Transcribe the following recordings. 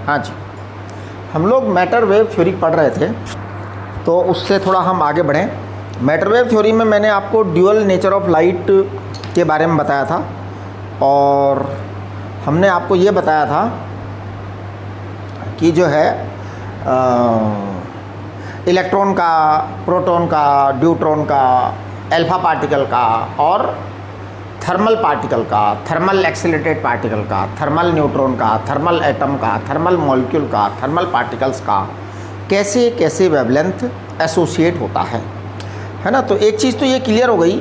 हाँ जी, हम लोग मैटर वेव थ्योरी पढ़ रहे थे, तो उससे थोड़ा हम आगे बढ़ें। मैटर वेव थ्योरी में मैंने आपको ड्यूअल नेचर ऑफ लाइट के बारे में बताया था, और हमने आपको ये बताया था कि जो है इलेक्ट्रॉन का, प्रोटॉन का, ड्यूट्रॉन का, अल्फा पार्टिकल का और थर्मल पार्टिकल का, थर्मल एक्सीलरेटेड पार्टिकल का, थर्मल न्यूट्रॉन का, थर्मल एटम का, थर्मल मॉलिक्यूल का, थर्मल पार्टिकल्स का कैसे कैसे वेवलेंथ एसोसिएट होता है ना। तो एक चीज़ तो ये क्लियर हो गई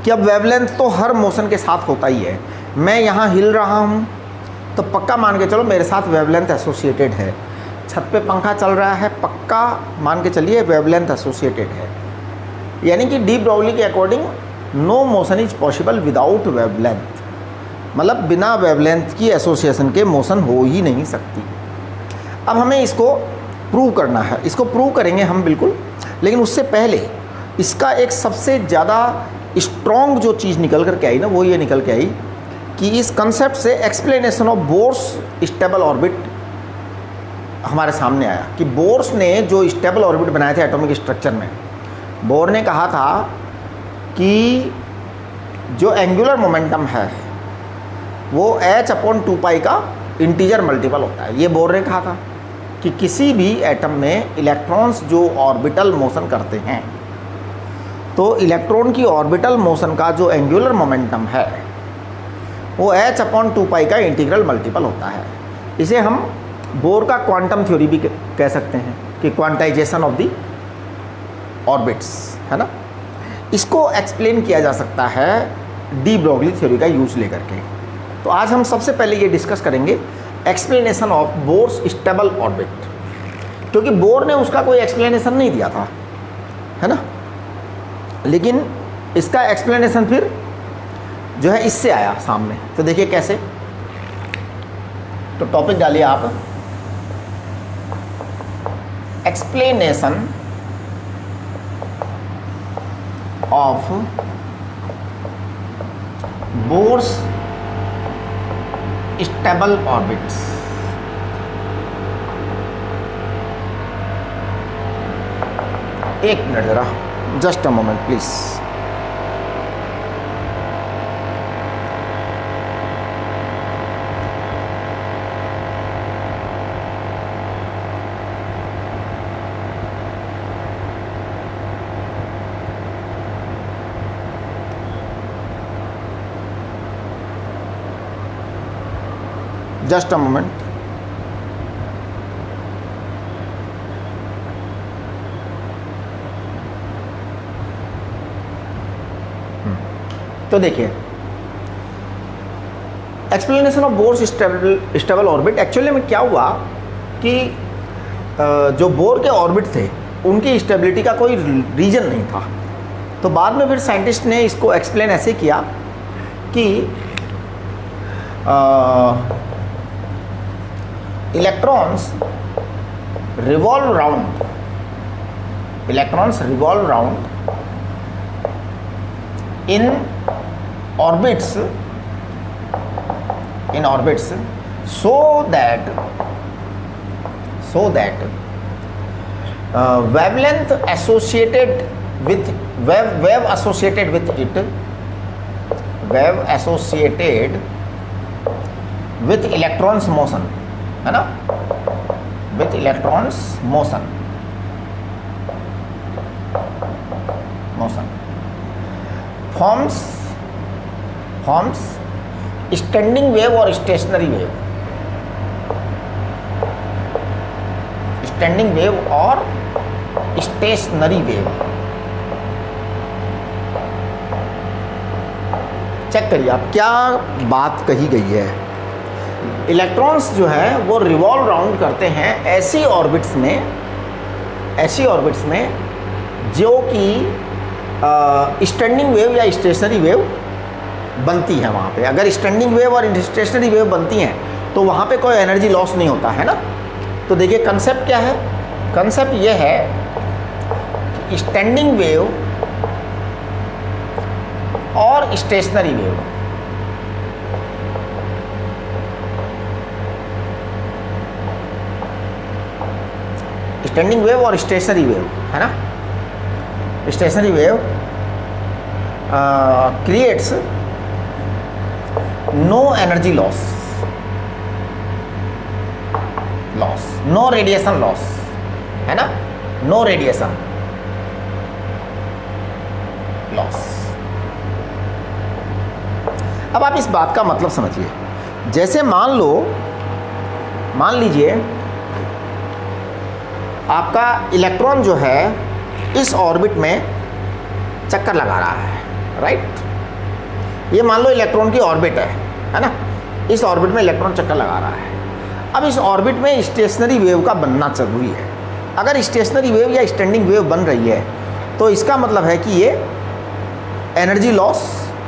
कि अब वेवलेंथ तो हर मोशन के साथ होता ही है। मैं यहाँ हिल रहा हूँ तो पक्का मान के चलो मेरे साथ वेवलेंथ एसोसिएटेड है। छत पे पंखा चल रहा है, पक्का मान के चलिए वेवलेंथ एसोसिएटेड है। यानी कि डी ब्रोगली के according no motion is possible without wavelength, मतलब बिना वेवलेंथ की एसोसिएशन के मोशन हो ही नहीं सकती। अब हमें इसको प्रूव करना है, इसको प्रूव करेंगे हम बिल्कुल, लेकिन उससे पहले इसका एक सबसे ज़्यादा स्ट्रॉन्ग जो चीज़ निकल कर के आई ना, वो ये निकल के आई कि इस कंसेप्ट से explanation of bourse stable orbit हमारे सामने आया कि बोर्स ने जो स्टेबल ऑर्बिट बनाए थे एटॉमिक स्ट्रक्चर में, बोर ने कहा था कि जो एंगुलर मोमेंटम है वो h/2π का इंटीजर मल्टीपल होता है। ये बोर ने कहा था कि किसी भी एटम में इलेक्ट्रॉन्स जो ऑर्बिटल मोशन करते हैं, तो इलेक्ट्रॉन की ऑर्बिटल मोशन का जो एंगुलर मोमेंटम है वो h/2π का इंटीग्रल मल्टीपल होता है। इसे हम बोर का क्वांटम थ्योरी भी कह सकते हैं कि क्वांटाइजेशन ऑफ द ऑर्बिट्स, है ना। इसको एक्सप्लेन किया जा सकता है डी ब्रोगली थ्योरी का यूज लेकर के। तो आज हम सबसे पहले ये डिस्कस करेंगे explanation of bourse stable orbit, क्योंकि बोर ने उसका कोई एक्सप्लेनेशन नहीं दिया था, है ना। लेकिन इसका एक्सप्लेनेशन फिर जो है इससे आया सामने। तो देखिए कैसे, तो टॉपिक डालिए आप, explanation of bourse stable orbits. एक मिनट जरा, just a moment please. Just a moment. तो देखिए explanation of bourse stable orbit, actually में क्या हुआ कि जो बोर के ऑर्बिट थे उनकी स्टेबिलिटी का कोई रीजन नहीं था। तो बाद में फिर साइंटिस्ट ने इसको एक्सप्लेन ऐसे किया कि electrons revolve round in orbits so that wavelength associated with wave associated with electrons motion, है ना, with electrons motion forms standing wave और stationary wave, standing wave और stationary wave। चेक करिए आप, क्या बात कही गई है। इलेक्ट्रॉन्स जो है वो रिवॉल्व राउंड करते हैं ऐसी ऑर्बिट्स में जो कि स्टैंडिंग वेव या स्टेशनरी वेव बनती है वहाँ पे। अगर स्टैंडिंग वेव और स्टेशनरी वेव बनती हैं तो वहाँ पे कोई एनर्जी लॉस नहीं होता है ना। तो देखिए कंसेप्ट क्या है, कंसेप्ट ये है कि स्टैंडिंग वेव और स्टेशनरी वेव स्टैंडिंग वेव और स्टेशनरी वेव, है ना। Stationary wave creates no energy loss, no radiation loss, है ना, नो रेडिएशन लॉस। अब आप इस बात का मतलब समझिए, जैसे मान लीजिए आपका इलेक्ट्रॉन जो है इस ऑर्बिट में चक्कर लगा रहा है, राइट। ये मान लो इलेक्ट्रॉन की ऑर्बिट है ना, इस ऑर्बिट में इलेक्ट्रॉन चक्कर लगा रहा है। अब इस ऑर्बिट में स्टेशनरी वेव का बनना जरूरी है। अगर स्टेशनरी वेव या स्टैंडिंग वेव बन रही है तो इसका मतलब है कि ये एनर्जी लॉस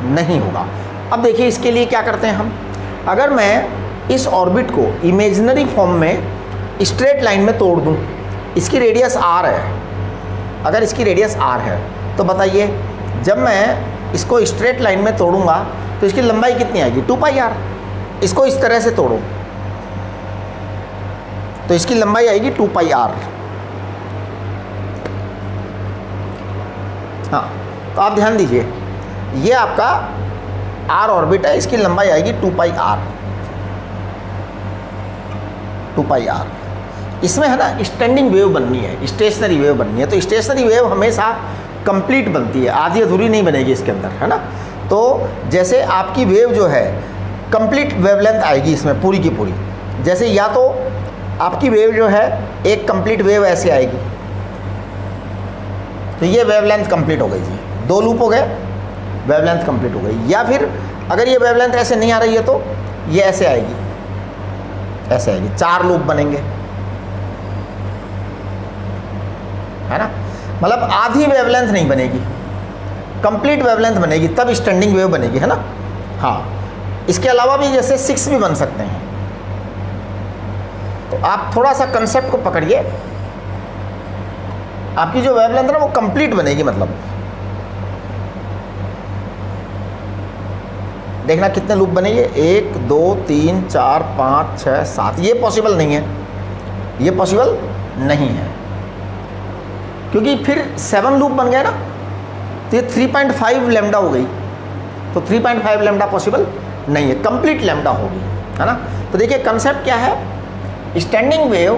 नहीं होगा। अब देखिए इसके लिए क्या करते हैं हम, अगर मैं इस ऑर्बिट को इमेजिनरी फॉर्म में स्ट्रेट लाइन में तोड़ दूं, इसकी रेडियस r है, अगर इसकी रेडियस r है तो बताइए जब मैं इसको स्ट्रेट लाइन में तोड़ूंगा तो इसकी लंबाई कितनी आएगी, 2πr। इसको इस तरह से तोड़ो तो इसकी लंबाई आएगी 2πr। हाँ, तो आप ध्यान दीजिए, ये आपका r ऑर्बिट है, इसकी लंबाई आएगी 2πr। इसमें है ना स्टैंडिंग वेव बननी है, स्टेशनरी वेव बननी है। तो स्टेशनरी वेव हमेशा कंप्लीट बनती है, आधी अधूरी नहीं बनेगी इसके अंदर, है ना। तो जैसे आपकी वेव जो है कंप्लीट वेवलेंथ आएगी इसमें पूरी की पूरी। जैसे या तो आपकी वेव जो है एक कंप्लीट वेव ऐसे आएगी, तो ये वेवलेंथ कंप्लीट हो गई जी, 2 लूप हो गए, वेवलेंथ कंप्लीट हो गई। या फिर अगर ये वेवलेंथ ऐसे नहीं आ रही है तो ये ऐसे आएगी, ऐसे आएगी, 4 लूप बनेंगे, है ना। मतलब आधी वेवलेंथ नहीं बनेगी, कंप्लीट वेवलेंथ बनेगी, तब स्टैंडिंग वेव बनेगी, है ना। हाँ, इसके अलावा भी जैसे 6 भी बन सकते हैं। तो आप थोड़ा सा कंसेप्ट को पकड़िए, आपकी जो वेवलेंथ है ना वो कंप्लीट बनेगी। मतलब देखना कितने लूप बनेंगे, 1 2 3 4 5 6 7। ये पॉसिबल नहीं है, ये पॉसिबल नहीं है, क्योंकि फिर 7 लूप बन गए ना, तो ये 3.5 लैम्डा हो गई। तो 3.5 लैम्डा पॉसिबल नहीं है, कंप्लीट लैम्डा होगी, है ना। तो देखिए कंसेप्ट क्या है, स्टैंडिंग वेव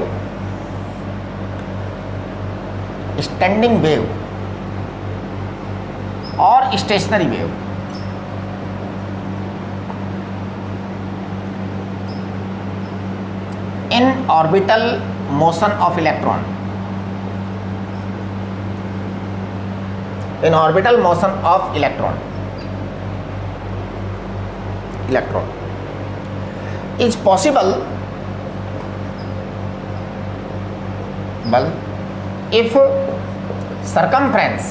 और stationary wave in orbital motion of electron, in orbital motion of electron is possible if circumference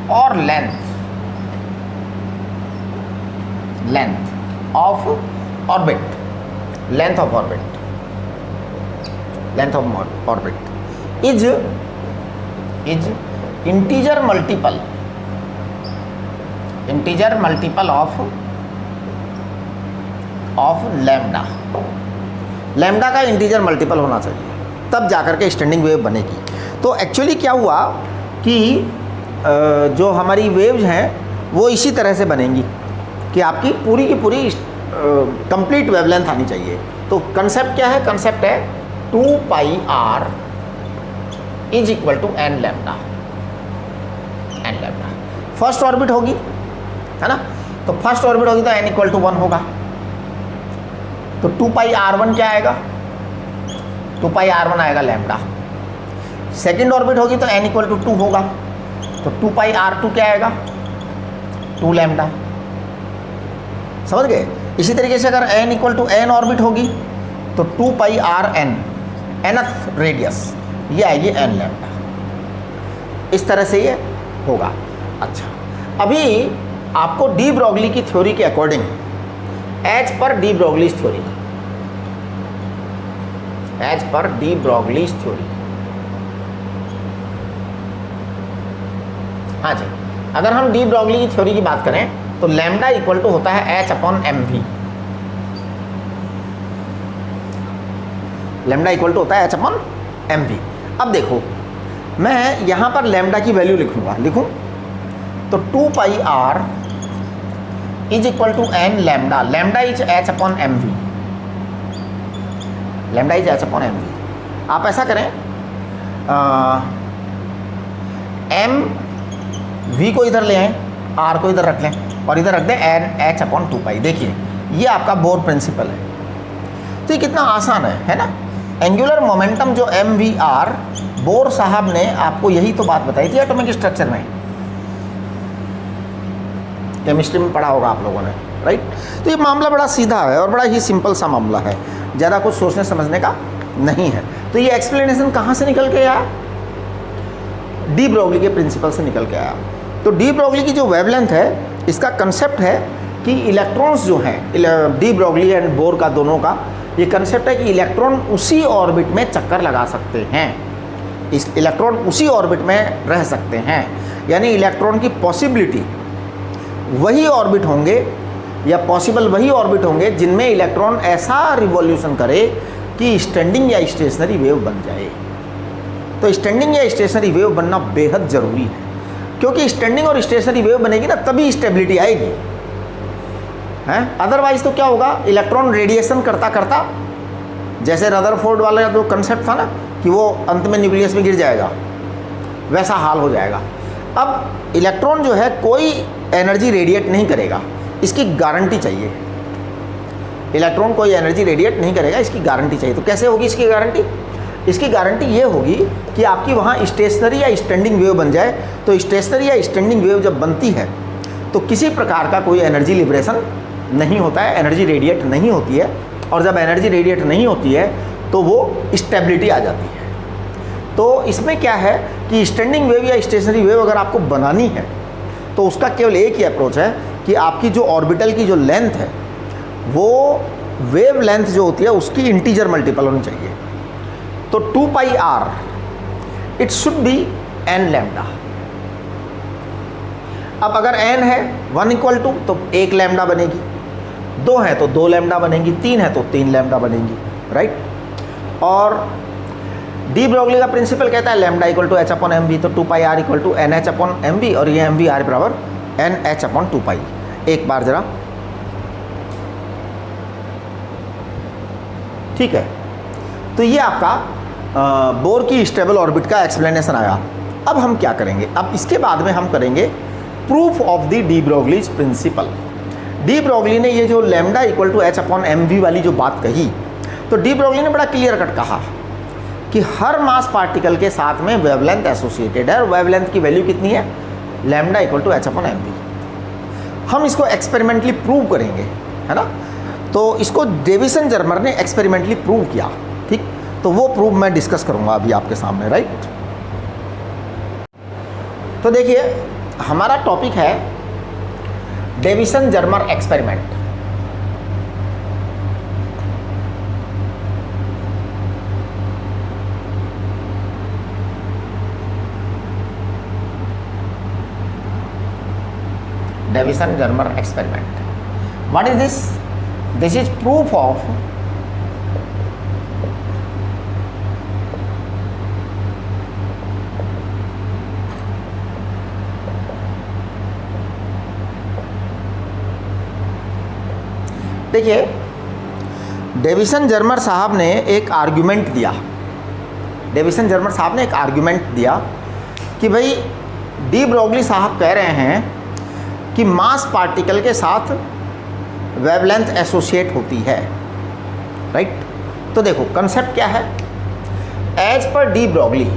or length of orbit is integer multiple of lambda का इंटीजर मल्टीपल होना चाहिए, तब जाकर के स्टैंडिंग वेव बनेगी। तो actually क्या हुआ कि जो हमारी वेव्स हैं वो इसी तरह से बनेंगी कि आपकी पूरी की पूरी कंप्लीट वेवलेंथ आनी चाहिए। तो कंसेप्ट क्या है, कंसेप्ट है 2πr is equal to n lambda. First orbit होगी, है ना, तो फर्स्ट ऑर्बिट होगी तो n इक्वल टू 1 होगा। तो 2πr1 क्या आएगा, 2πr1 आएगा लैम्डा। सेकेंड ऑर्बिट होगी तो n इक्वल टू 2 होगा, तो 2πr2 क्या आएगा, 2 लैम्डा। समझ गए। इसी तरीके से अगर n equal to n orbit होगी तो 2πrn, nth रेडियस, ये आएगी n लैम्डा। इस तरह से ये होगा। अच्छा, अभी आपको डी ब्रॉगली की थ्योरी के according, as per de Broglie's theory, हाँ जी, अगर हम डी ब्रॉगली की थ्योरी की बात करें तो लैम्डा इक्वल टू होता है h/mv। लैम्डा इक्वल टू होता है h/mv। अब देखो मैं यहाँ पर लैम्डा की वैल्यू लिखूँगा, लिखूँ तो 2πr is equal to n lambda, lambda is h/mv, lambda is h/mv। आप ऐसा करें एम वी को इधर ले आएँ, आर को इधर रख लें और इधर रख दें एन h/2π। देखिए ये आपका बोर प्रिंसिपल है। तो ये कितना आसान है ना। एंगुलर मोमेंटम जो एम वी आर, बोर साहब ने आपको यही तो बात बताई थी एटॉमिक स्ट्रक्चर में, केमिस्ट्री में पढ़ा होगा आप लोगों ने, राइट। तो ये मामला बड़ा सीधा है और बड़ा ही सिंपल सा मामला है, ज़्यादा कुछ सोचने समझने का नहीं है। तो ये एक्सप्लेनेशन कहाँ से निकल के आया? डी ब्रोगली के प्रिंसिपल से निकल के आया। तो डी ब्रोगली की जो वेवलेंथ है, इसका कंसेप्ट है कि इलेक्ट्रॉन्स जो हैं, डी ब्रोगली एंड बोर का दोनों का ये कंसेप्ट है कि इलेक्ट्रॉन उसी ऑर्बिट में चक्कर लगा सकते हैं, इस इलेक्ट्रॉन उसी ऑर्बिट में रह सकते हैं। यानी इलेक्ट्रॉन की पॉसिबिलिटी वही ऑर्बिट होंगे या पॉसिबल वही ऑर्बिट होंगे जिनमें इलेक्ट्रॉन ऐसा रिवॉल्यूशन करे कि स्टैंडिंग या स्टेशनरी वेव बन जाए। तो स्टैंडिंग या स्टेशनरी वेव बनना बेहद ज़रूरी है, क्योंकि स्टैंडिंग और स्टेशनरी वेव बनेगी ना तभी स्टेबिलिटी आएगी, हैं। अदरवाइज तो क्या होगा, इलेक्ट्रॉन रेडिएशन करता करता, जैसे रदरफोर्ड वाला जो कंसेप्ट था ना कि वो अंत में न्यूक्लियस में गिर जाएगा, वैसा हाल हो जाएगा। अब इलेक्ट्रॉन जो है कोई एनर्जी रेडिएट नहीं करेगा, इसकी गारंटी चाहिए। इलेक्ट्रॉन कोई एनर्जी रेडिएट नहीं करेगा, इसकी गारंटी चाहिए। तो कैसे होगी इसकी गारंटी? इसकी गारंटी ये होगी कि आपकी वहाँ स्टेशनरी या स्टैंडिंग वेव बन जाए। तो स्टेशनरी या स्टैंडिंग वेव जब बनती है तो किसी प्रकार का कोई एनर्जी लिबरेशन नहीं होता है, एनर्जी रेडिएट नहीं होती है। और जब एनर्जी रेडिएट नहीं होती है तो वो स्टेबिलिटी आ जाती है। तो इसमें क्या है कि स्टैंडिंग वेव या स्टेशनरी वेव अगर आपको बनानी है तो उसका केवल एक ही अप्रोच है कि आपकी जो ऑर्बिटल की जो लेंथ है वो वेव लेंथ जो होती है उसकी इंटीजर मल्टीपल होनी चाहिए। तो 2πr it should be n lambda. अब अगर n है 1 इक्वल टू तो 1 लैम्डा बनेगी, 2 है तो 2 लैम्डा बनेगी, 3 है तो 3 लैम्डा बनेगी, राइट। और डी ब्रोगली का प्रिंसिपल कहता है लैम्डा इक्वल टू h/mv, तो 2πr इक्वल टू nh/mv और ये mv r बराबर nh/2π। एक बार जरा, ठीक है। तो ये आपका बोर की स्टेबल ऑर्बिट का एक्सप्लेनेशन आया। अब हम क्या करेंगे? अब इसके बाद में हम करेंगे proof of the de Broglie's principle. De Broglie ने ये जो लैम्डा इक्वल टू h/mv वाली जो बात कही, तो डी ब्रोगली ने बड़ा क्लियर कट कहा कि हर मास पार्टिकल के साथ में वेवलेंथ एसोसिएटेड है और वेवलेंथ की वैल्यू कितनी है? Lambda equal to h/mv। हम इसको एक्सपेरिमेंटली प्रूव करेंगे, है ना। तो इसको डेविसन जर्मर ने एक्सपेरिमेंटली प्रूव किया, ठीक। तो वो प्रूफ मैं डिस्कस करूंगा अभी आपके सामने, राइट। तो देखिए हमारा टॉपिक है Davisson Germer experiment. Davisson Germer experiment, what is this? This is proof of देखिए डेविसन जर्मर साहब ने एक आर्गुमेंट दिया। डेविसन जर्मर साहब ने एक आर्गुमेंट दिया कि भाई डी ब्रोगली साहब कह रहे हैं कि मास पार्टिकल के साथ वेवलेंथ एसोसिएट होती है, राइट। तो देखो कंसेप्ट क्या है, एज पर डी ब्रोगली,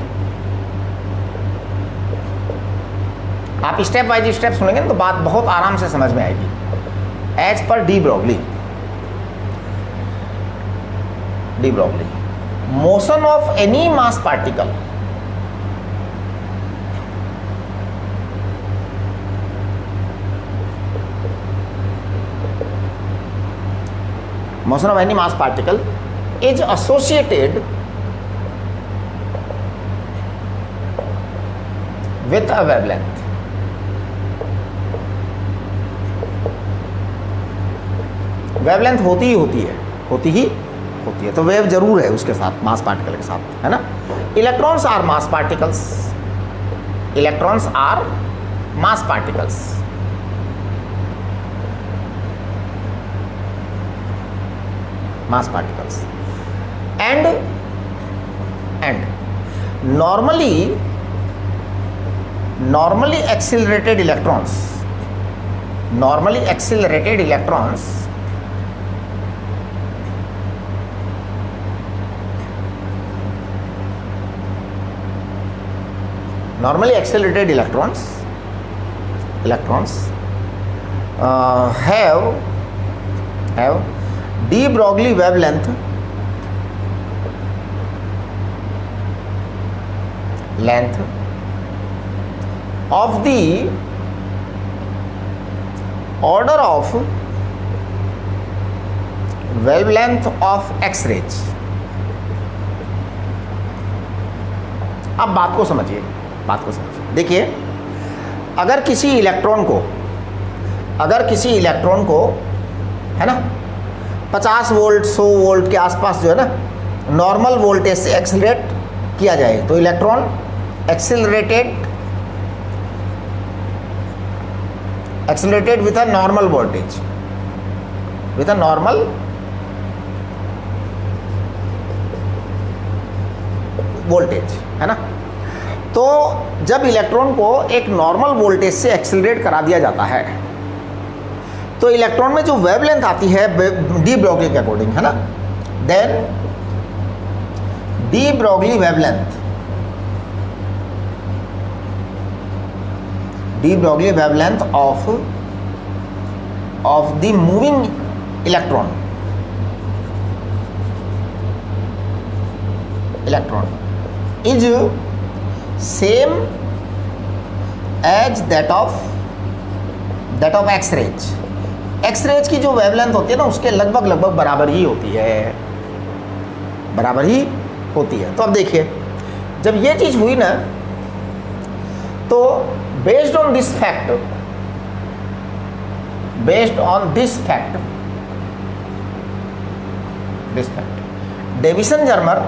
आप स्टेप बाय स्टेप सुनेंगे तो बात बहुत आराम से समझ में आएगी। As per de Broglie, motion of any mass particle is associated with a wavelength। Wavelength होती ही होती है, तो वेव जरूर है उसके साथ, मास पार्टिकल के साथ, है ना। Electrons are mass particles, electrons are mass particles. Mass particles and normally accelerated electrons have de Broglie wavelength of the order of wavelength of X-rays। अब बात को समझिए, देखिए, अगर किसी इलेक्ट्रॉन को है ना 50 वोल्ट 100 वोल्ट के आसपास जो है ना नॉर्मल वोल्टेज से एक्सेलरेट किया जाए, तो electron accelerated with a normal voltage, है ना। तो जब इलेक्ट्रॉन को एक नॉर्मल वोल्टेज से एक्सेलरेट करा दिया जाता है, तो इलेक्ट्रॉन में जो वेवलेंथ आती है डी ब्रॉगली के अकॉर्डिंग, है ना, then de Broglie wavelength of the moving electron is same as that of X-rays। X-rays की जो वेवलेंथ होती है ना उसके लगभग बराबर ही होती है। तो अब देखिए, जब ये चीज हुई ना, तो based on this fact Davison-Germer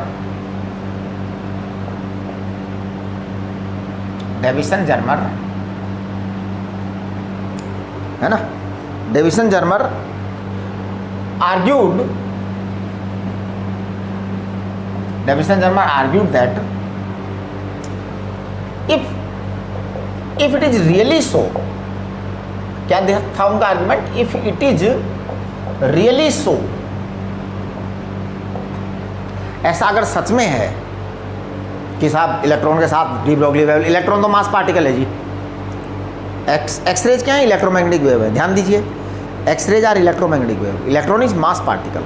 है ना, Davison-Germer argued that if it is really so, क्या था उनका argument, if it is really so, ऐसा अगर सच में है कि साहब इलेक्ट्रॉन के साथ डी ब्रॉगली वेव, इलेक्ट्रॉन तो मास पार्टिकल है जी, एक्सरेज क्या है, इलेक्ट्रोमैग्नेटिक वेव है, ध्यान दीजिए, X rays are electromagnetic wave, electron is mass particle.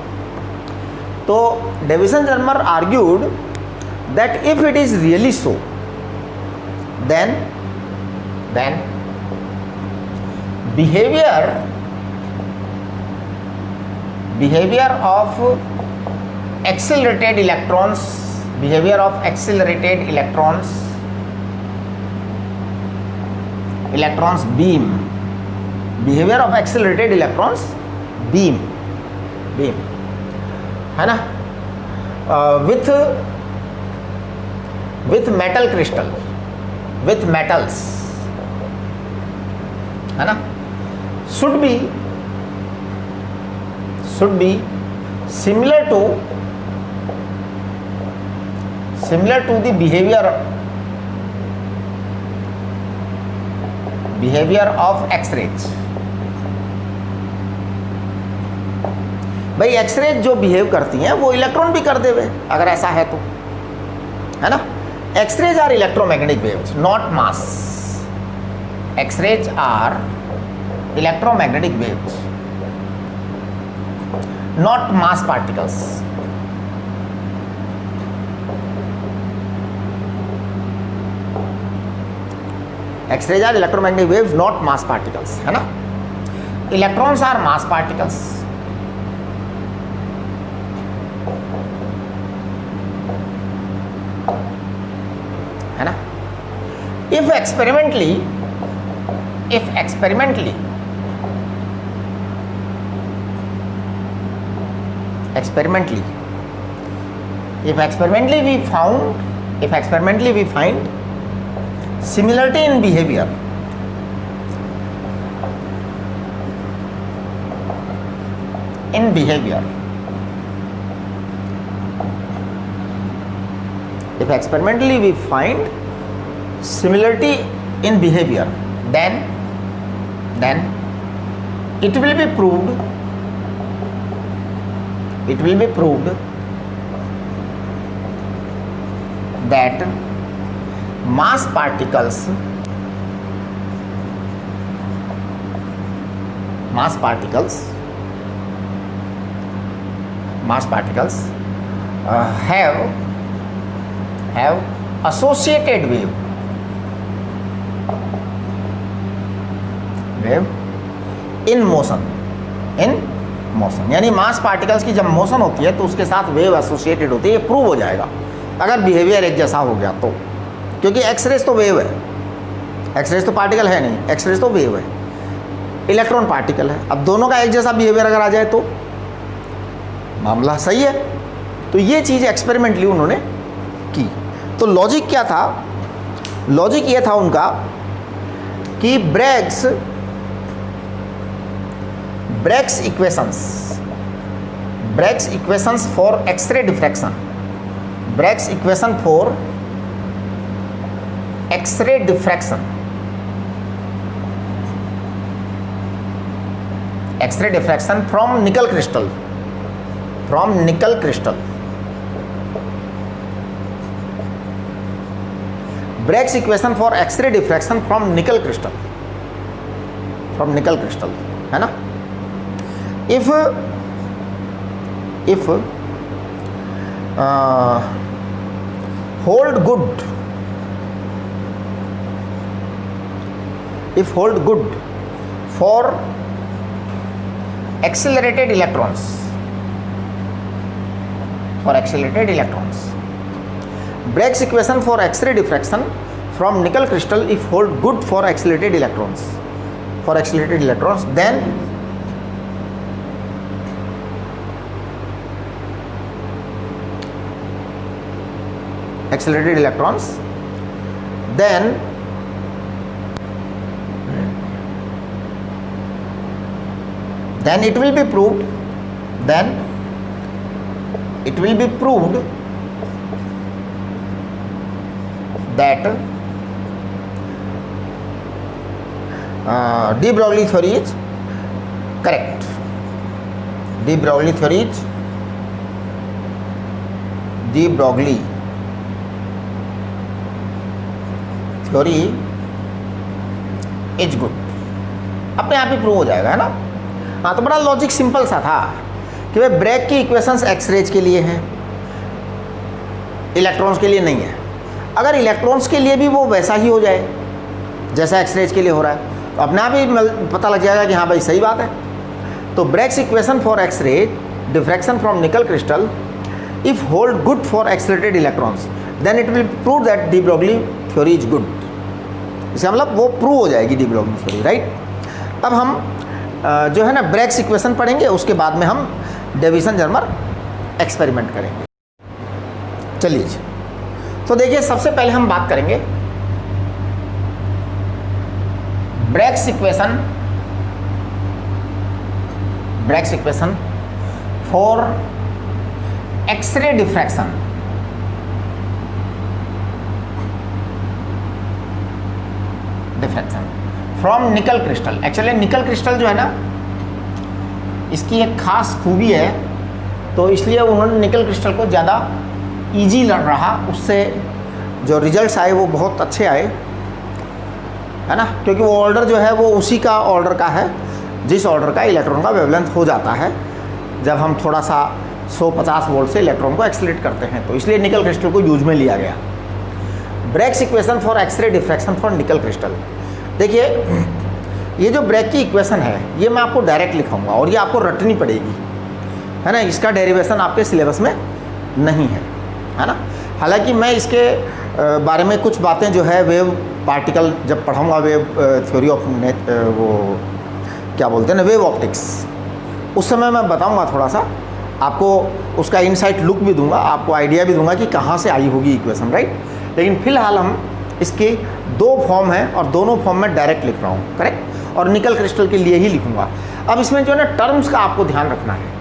तो Davisson Germer argued that if it is really so, then behavior of accelerated electrons beam है ना, with metal crystal, with metals, है ना, should be similar to the behavior of X-rays। भाई X-rays जो behave करती हैं वो इलेक्ट्रॉन भी कर देवे, अगर ऐसा है तो, है ना। X-rays are electromagnetic waves, not mass. X-rays are electromagnetic waves, not mass particles. X-rays are electromagnetic waves, not mass particles, है ना। Electrons are mass particles. है ना। if experimentally if experimentally we find similarity in behavior, if experimentally we find similarity in behavior, then it will be proved that mass particles have associated wave in motion, यानी मास particles की जब motion होती है तो उसके साथ wave associated होती है। ये प्रूव हो जाएगा अगर बिहेवियर एक जैसा हो गया तो, क्योंकि एक्सरेज तो वेव है, एक्सरेज तो पार्टिकल है नहीं, एक्सरेज तो वेव है, इलेक्ट्रॉन पार्टिकल है। अब दोनों का एक जैसा बिहेवियर अगर आ जाए तो मामला सही है। तो ये चीज़ एक्सपेरिमेंटली उन्होंने की। तो लॉजिक क्या था? लॉजिक ये था उनका कि Bragg's equations for X-ray diffraction, Bragg's equation for X-ray diffraction from nickel crystal, Bragg's equation for X-ray diffraction from nickel crystal, है ना। if hold good for accelerated electrons, Bragg's equation for X-ray diffraction from nickel crystal if hold good for accelerated electrons, then accelerated electrons, then it will be proved, that de Broglie theory is correct. De Broglie theory is good, अपने आप ही prove हो जाएगा, है ना। हाँ, तो बड़ा logic simple सा था कि भाई ब्रैग की इक्वेशंस एक्सरेज के लिए हैं, इलेक्ट्रॉन्स के लिए नहीं है। अगर इलेक्ट्रॉन्स के लिए भी वो वैसा ही हो जाए जैसा एक्सरेज के लिए हो रहा है तो अपने आप ही पता लग जाएगा कि हाँ भाई सही बात है। तो Bragg's equation for X-ray diffraction from nickel crystal if hold good for accelerated electrons then it will prove that de Broglie theory is good. इसका मतलब वो प्रूव हो जाएगी डी ब्रॉगली थ्योरी, राइट। अब हम जो है ना ब्रैग्स इक्वेशन पढ़ेंगे, उसके बाद में हम डेविसन जर्मर एक्सपेरिमेंट करेंगे। चलिए जी, तो देखिए सबसे पहले हम बात करेंगे Bragg's equation for X-ray diffraction from nickel crystal. Actually nickel crystal जो है ना, इसकी एक खास खूबी है, तो इसलिए उन्होंने निकल क्रिस्टल को ज़्यादा इजी लग रहा, उससे जो रिजल्ट्स आए वो बहुत अच्छे आए, है ना, क्योंकि वो ऑर्डर जो है वो उसी का ऑर्डर का है जिस ऑर्डर का इलेक्ट्रॉन का वेवलेंथ हो जाता है जब हम थोड़ा सा 150 वोल्ट से इलेक्ट्रॉन को एक्सीलरेट करते हैं। तो इसलिए निकल क्रिस्टल को यूज में लिया गया। Bragg's equation for X-ray diffraction for nickel crystal. देखिए ये जो ब्रैग की इक्वेशन है ये मैं आपको डायरेक्ट लिखाऊंगा और ये आपको रटनी पड़ेगी, है ना। इसका डेरिवेशन आपके सिलेबस में नहीं है, है ना। हालांकि मैं इसके बारे में कुछ बातें जो है वेव पार्टिकल जब पढ़ाऊंगा, वेव थ्योरी ऑफ वो क्या बोलते हैं ना, वेव ऑप्टिक्स, उस समय मैं बताऊंगा थोड़ा सा। आपको उसका इनसाइट लुक भी दूंगा, आपको आइडिया भी दूंगा कि कहाँ से आई होगी इक्वेशन, राइट। लेकिन फिलहाल हम इसके दो फॉर्म हैं और दोनों फॉर्म में डायरेक्ट लिख रहा हूँ, करेक्ट, और निकल क्रिस्टल के लिए ही लिखूंगा। अब इसमें जो है ना टर्म्स का आपको ध्यान रखना है,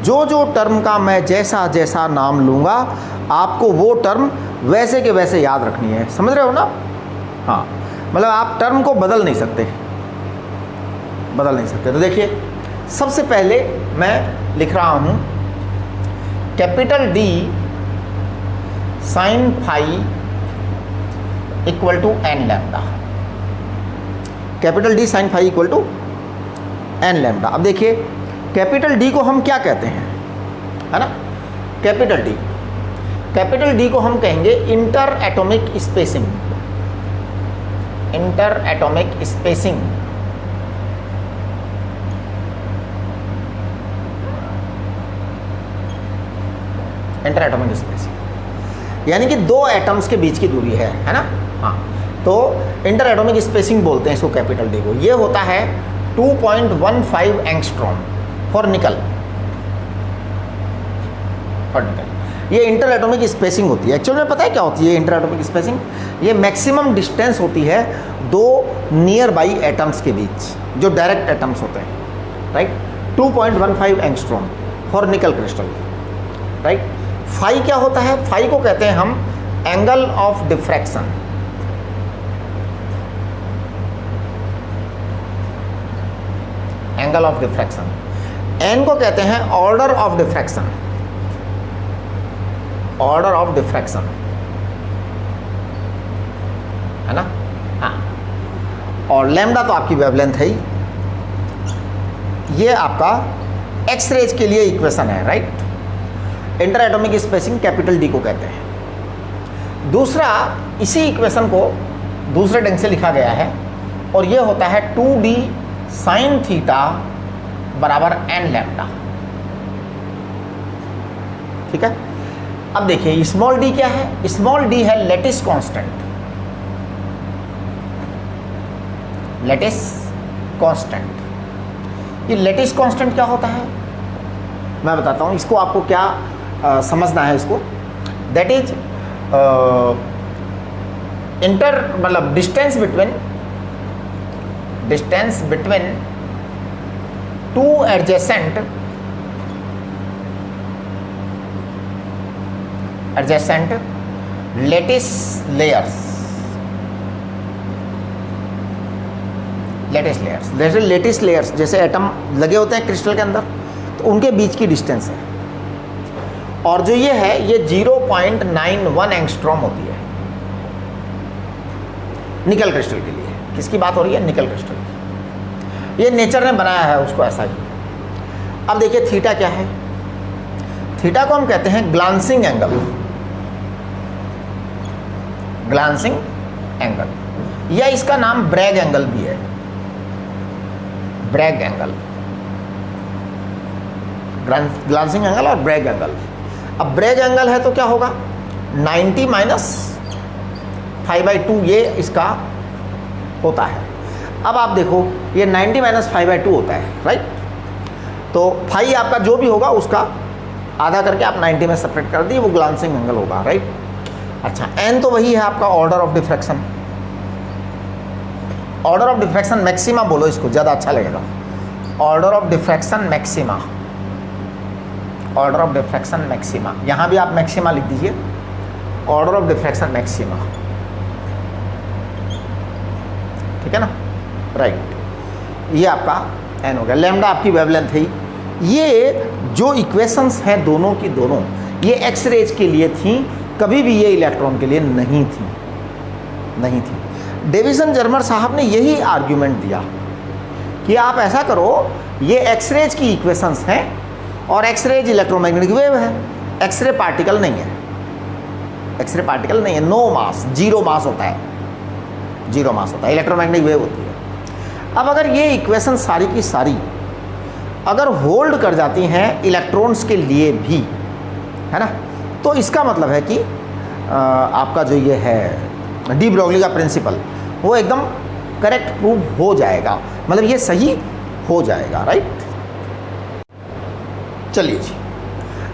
जो जो टर्म का मैं जैसा जैसा नाम लूँगा आपको वो टर्म वैसे के वैसे याद रखनी है, समझ रहे हो ना। हाँ, मतलब आप टर्म को बदल नहीं सकते, बदल नहीं सकते। तो देखिए सबसे पहले मैं लिख रहा हूँ capital D sine phi equal to n lambda, capital D sine phi equal to n lambda. अब देखिए कैपिटल D को हम क्या कहते हैं, है ना, कैपिटल D को हम कहेंगे inter atomic spacing, inter atomic spacing. Inter atomic spacing यानी कि दो एटम्स के बीच की दूरी है ना। हाँ, तो इंटर एटॉमिक स्पेसिंग बोलते हैं इसको कैपिटल D को। ये होता है 2.15 एंगस्ट्रॉम फॉर निकल, ये इंटर एटॉमिक स्पेसिंग होती है। एक्चुअल में पता है क्या होती है इंटर एटॉमिक स्पेसिंग, ये मैक्सिमम डिस्टेंस होती है दो नियर बाई एटम्स के बीच, जो डायरेक्ट एटम्स होते हैं, right. 2.15 angstrom for nickel crystal, right. Phi क्या होता है, फाई को कहते हैं हम angle of diffraction, angle of diffraction. N को कहते हैं order of diffraction, order of diffraction, है ना। हाँ, और लैम्डा तो आपकी वेवलेंथ है ही। ये आपका एक्स रेज के लिए इक्वेशन है, right. Inter atomic spacing capital D को कहते हैं। दूसरा, इसी इक्वेशन को दूसरे ढंग से लिखा गया है और ये होता है 2D साइन थीटा बराबर एन लैम्डा, ठीक है। अब देखिए स्मॉल d क्या है, स्मॉल d है लैटिस कांस्टेंट, लैटिस कांस्टेंट। ये लैटिस कांस्टेंट क्या होता है मैं बताता हूँ, इसको आपको क्या समझना है इसको। दैट इज इंटर मतलब distance between two adjacent lattice layers, जैसे लेटिस लेयर्स जैसे एटम लगे होते हैं क्रिस्टल के अंदर, तो उनके बीच की डिस्टेंस है। और जो ये है ये 0.91 एंगस्ट्रॉम होती है निकल क्रिस्टल के लिए। किसकी बात हो रही है, निकल क्रिस्टल की। ये नेचर ने बनाया है उसको ऐसा ही। अब देखिए थीटा क्या है, थीटा को हम कहते हैं ग्लांसिंग एंगल, ग्लांसिंग एंगल, या इसका नाम ब्रैग एंगल भी है, ब्रैग एंगल, ग्लांसिंग एंगल और ब्रैग एंगल। अब ब्रैग एंगल है तो क्या होगा, 90 माइनस 5/2 ये इसका होता है। अब आप देखो ये 90 माइनस 5/2 होता है, राइट। तो फाई आपका जो भी होगा उसका आधा करके आप 90 में सेपरेट कर दिए, वो ग्लांसिंग एंगल होगा, राइट। अच्छा, एन तो वही है आपका order of diffraction, order of diffraction maxima बोलो इसको, ज़्यादा अच्छा लगेगा। Order of diffraction maxima, order of diffraction maxima, यहाँ भी आप मैक्सिमा लिख दीजिए, ऑर्डर ऑफ डिफ्रैक्शन मैक्सिमा, ठीक है ना, राइट। ये आपका एन हो गया, लैम्डा आपकी वेवलेंथ है। ये जो इक्वेशंस हैं दोनों की दोनों, ये एक्स रेज के लिए थी, कभी भी ये इलेक्ट्रॉन के लिए नहीं थी। डेविसन जर्मर साहब ने यही आर्ग्यूमेंट दिया कि आप ऐसा करो, ये एक्स रेज की इक्वेशंस हैं और एक्स रेज इलेक्ट्रोमैग्नेटिक वेव है, एक्सरे पार्टिकल नहीं है, एक्सरे पार्टिकल नहीं है, नो मास, जीरो मास होता है, जीरो मास होता है, इलेक्ट्रोमैग्नेटिक वेव होती है। अब अगर ये इक्वेशन सारी की सारी अगर होल्ड कर जाती हैं इलेक्ट्रॉन्स के लिए भी, है ना, तो इसका मतलब है कि आपका जो ये है डी ब्रोगली का प्रिंसिपल वो एकदम करेक्ट प्रूव हो जाएगा, मतलब ये सही हो जाएगा, राइट। चलिए जी।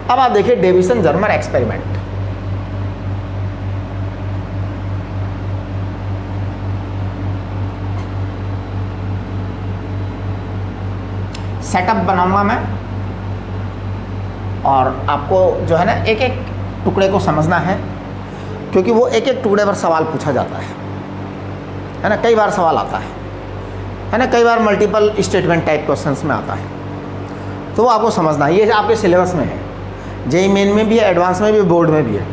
अब आप देखिए डेविसन जर्मर एक्सपेरिमेंट। सेटअप बनाऊंगा मैं और आपको जो है ना एक एक टुकड़े को समझना है, क्योंकि वो एक एक टुकड़े पर सवाल पूछा जाता है ना, कई बार सवाल आता है ना, कई बार मल्टीपल स्टेटमेंट टाइप क्वेश्चंस में आता है, तो वो आपको समझना है। ये आपके सिलेबस में है, जेईई मेन में भी है, एडवांस में भी, बोर्ड में भी है,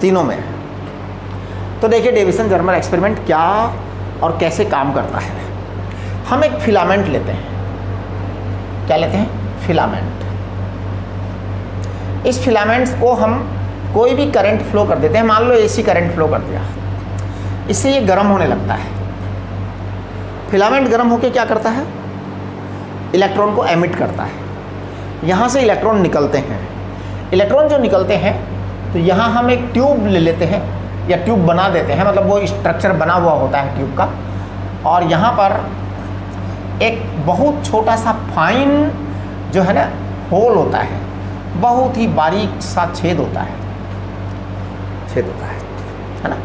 तीनों में है। तो देखिए डेविसन जर्मर एक्सपेरिमेंट क्या और कैसे काम करता है। हम एक फिलामेंट लेते हैं, क्या लेते हैं? फिलामेंट। इस फिलामेंट्स को हम कोई भी करंट फ्लो कर देते हैं, मान लो एसी करंट फ्लो कर दिया, इससे ये गर्म होने लगता है। फिलामेंट गर्म होकर क्या करता है? इलेक्ट्रॉन को एमिट करता है। यहाँ से इलेक्ट्रॉन निकलते हैं। इलेक्ट्रॉन जो निकलते हैं तो यहाँ हम एक ट्यूब ले लेते हैं या ट्यूब बना देते हैं, मतलब वो स्ट्रक्चर बना हुआ होता है ट्यूब का, और यहाँ पर एक बहुत छोटा सा फाइन जो है ना होल होता है, बहुत ही बारीक सा छेद होता है ना।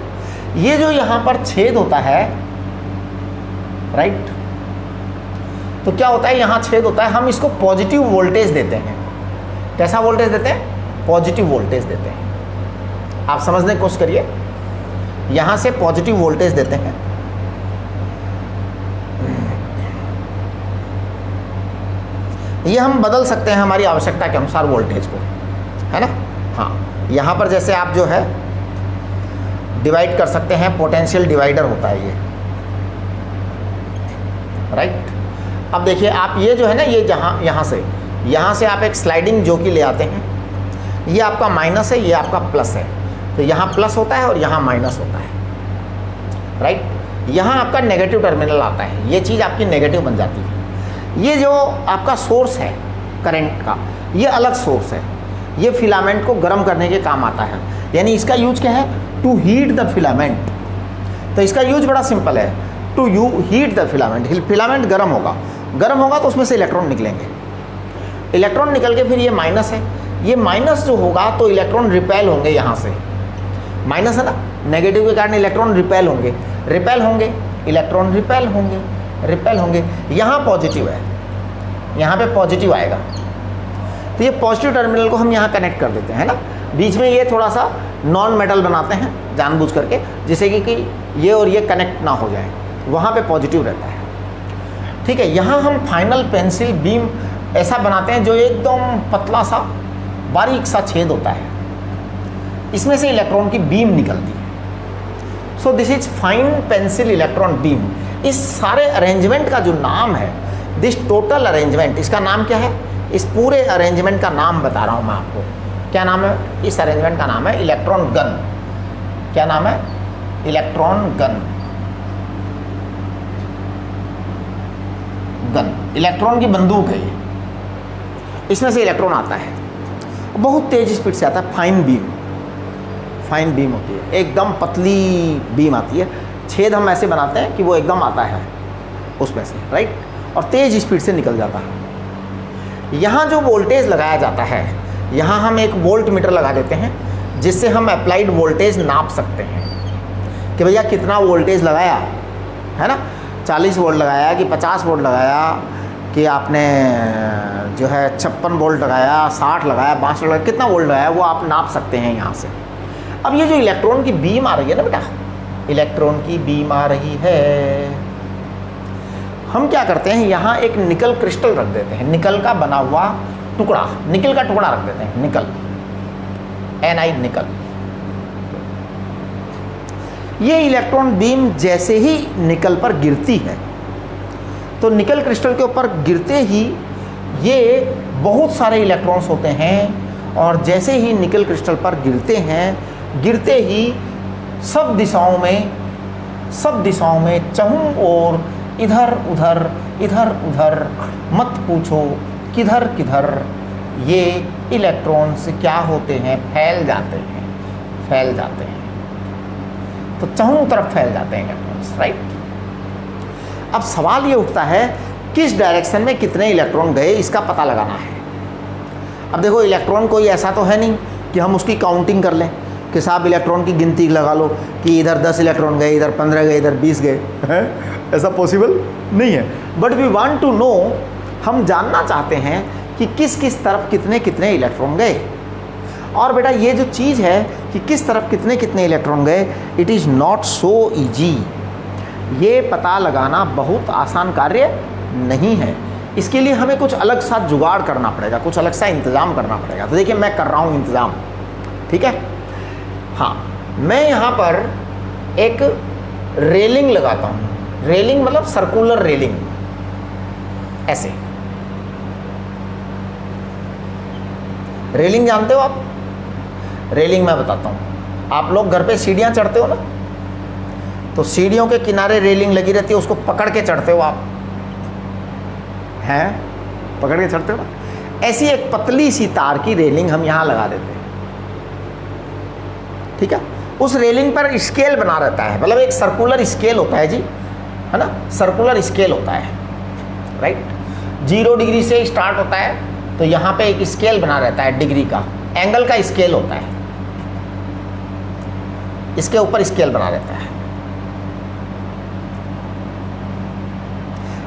ये जो यहाँ पर छेद होता है, राइट, तो क्या होता है? यहाँ छेद होता है, हम इसको पॉजिटिव वोल्टेज देते हैं। कैसा वोल्टेज देते हैं? पॉजिटिव वोल्टेज देते हैं। आप समझने की कोशिश करिए, यहाँ से पॉजिटिव वोल्टेज देते हैं। ये हम बदल सकते हैं हमारी आवश्यकता के अनुसार वोल्टेज को, है ना। हाँ, यहाँ पर जैसे आप जो है डिवाइड कर सकते हैं, पोटेंशियल डिवाइडर होता है ये, राइट। अब देखिए आप ये जो है ना, ये यहाँ से आप एक स्लाइडिंग जोकी ले आते हैं, ये आपका माइनस है, ये आपका प्लस है, तो यहाँ प्लस होता है और यहाँ माइनस होता है, राइट। यहाँ आपका नेगेटिव टर्मिनल आता है, ये चीज़ आपकी नेगेटिव बन जाती है। ये जो आपका सोर्स है करंट का, ये अलग सोर्स है, ये फिलामेंट को गर्म करने के काम आता है। यानी इसका यूज क्या है? To heat the filament. तो इसका यूज बड़ा सिंपल है, to heat the filament. Filament गर्म होगा तो उसमें से इलेक्ट्रॉन निकलेंगे। इलेक्ट्रॉन निकल के फिर ये माइनस है, ये माइनस जो होगा तो इलेक्ट्रॉन रिपेल होंगे, यहाँ से माइनस है ना, नेगेटिव के कारण इलेक्ट्रॉन रिपेल होंगे, इलेक्ट्रॉन रिपेल होंगे। यहाँ पॉजिटिव है, यहाँ पे पॉजिटिव आएगा, तो ये पॉजिटिव टर्मिनल को हम यहाँ कनेक्ट कर देते हैं ना। बीच में ये थोड़ा सा नॉन मेटल बनाते हैं जानबूझ करके, जिससे कि ये और ये कनेक्ट ना हो जाए, वहाँ पे पॉजिटिव रहता है, ठीक है। यहाँ हम फाइनल पेंसिल बीम ऐसा बनाते हैं जो एकदम पतला सा बारीक सा छेद होता है, इसमें से इलेक्ट्रॉन की बीम निकलती है। So this is fine pencil electron beam. इस सारे अरेंजमेंट का जो नाम है, दिस टोटल अरेंजमेंट, इसका नाम क्या है? इस पूरे अरेंजमेंट का नाम बता रहा हूँ मैं आपको। क्या नाम है? इस अरेंजमेंट का नाम है इलेक्ट्रॉन गन। क्या नाम है? Electron gun. इलेक्ट्रॉन की बंदूक है ये, इसमें से इलेक्ट्रॉन आता है, बहुत तेज स्पीड से आता है। फाइन बीम होती है, एकदम पतली बीम आती है, छेद हम ऐसे बनाते हैं कि वो एकदम आता है उसमें से, राइट, और तेज स्पीड से निकल जाता है। यहाँ जो वोल्टेज लगाया जाता है, यहाँ हम एक वोल्ट मीटर लगा देते हैं, जिससे हम अप्लाइड वोल्टेज नाप सकते हैं कि भैया कितना वोल्टेज लगाया है ना, 40 वोल्ट लगाया कि 50 वोल्ट लगाया, कि आपने जो है 56 वोल्ट लगाया, 60 लगाया, 62 लगाया, कितना वोल्ट लगाया, वो आप नाप सकते हैं यहाँ से। अब ये जो इलेक्ट्रॉन की बीम आ रही है ना बेटा, इलेक्ट्रॉन की बीम आ रही है, हम क्या करते हैं, यहाँ एक निकल क्रिस्टल रख देते हैं, निकल का बना हुआ टुकड़ा, निकल का टुकड़ा रख देते हैं, निकल, निकल। ये इलेक्ट्रॉन बीम जैसे ही निकल पर गिरती है, तो निकल क्रिस्टल के ऊपर गिरते ही ये बहुत सारे इलेक्ट्रॉन्स होते हैं, और जैसे ही निकल क्रिस्टल पर गिरते ही सब दिशाओं में चहुं ओर इधर उधर मत पूछो किधर किधर ये इलेक्ट्रॉन्स क्या होते हैं, फैल जाते हैं, तो चहुं तरफ फैल जाते हैं इलेक्ट्रॉन्स, राइट। अब सवाल ये उठता है किस डायरेक्शन में कितने इलेक्ट्रॉन गए, इसका पता लगाना है। अब देखो इलेक्ट्रॉन कोई ऐसा तो है नहीं कि हम उसकी काउंटिंग कर लें कि साहब इलेक्ट्रॉन की गिनती लगा लो कि इधर 10 इलेक्ट्रॉन गए, इधर 15 गए, इधर 20 गए, हैं? ऐसा पॉसिबल नहीं है। But we want to know, हम जानना चाहते हैं कि किस किस तरफ कितने कितने इलेक्ट्रॉन गए। और बेटा ये जो चीज़ है कि किस तरफ कितने कितने इलेक्ट्रॉन गए, it is not so easy. ये पता लगाना बहुत आसान कार्य नहीं है। इसके लिए हमें कुछ अलग सा जुगाड़ करना पड़ेगा, कुछ अलग सा इंतज़ाम करना पड़ेगा। तो देखिए मैं कर रहा हूँ इंतज़ाम, ठीक है। हाँ, मैं यहाँ पर एक रेलिंग लगाता हूँ। रेलिंग मतलब सर्कुलर रेलिंग, ऐसे। रेलिंग जानते हो आप? रेलिंग मैं बताता हूँ। आप लोग घर पे सीढ़ियाँ चढ़ते हो ना, तो सीढ़ियों के किनारे रेलिंग लगी रहती है, उसको पकड़ के चढ़ते हो आप, हैं? पकड़ के चढ़ते हो ना। ऐसी एक पतली सी तार की रेलिंग हम यहाँ लगा देते हैं, ठीक है। उस रेलिंग पर स्केल बना रहता है, मतलब एक सर्कुलर स्केल होता है जी, है ना, सर्कुलर स्केल होता है, राइट। 0 डिग्री से स्टार्ट होता है, तो यहाँ पे एक स्केल बना रहता है, डिग्री का, एंगल का स्केल होता है, इसके ऊपर स्केल बना रहता है।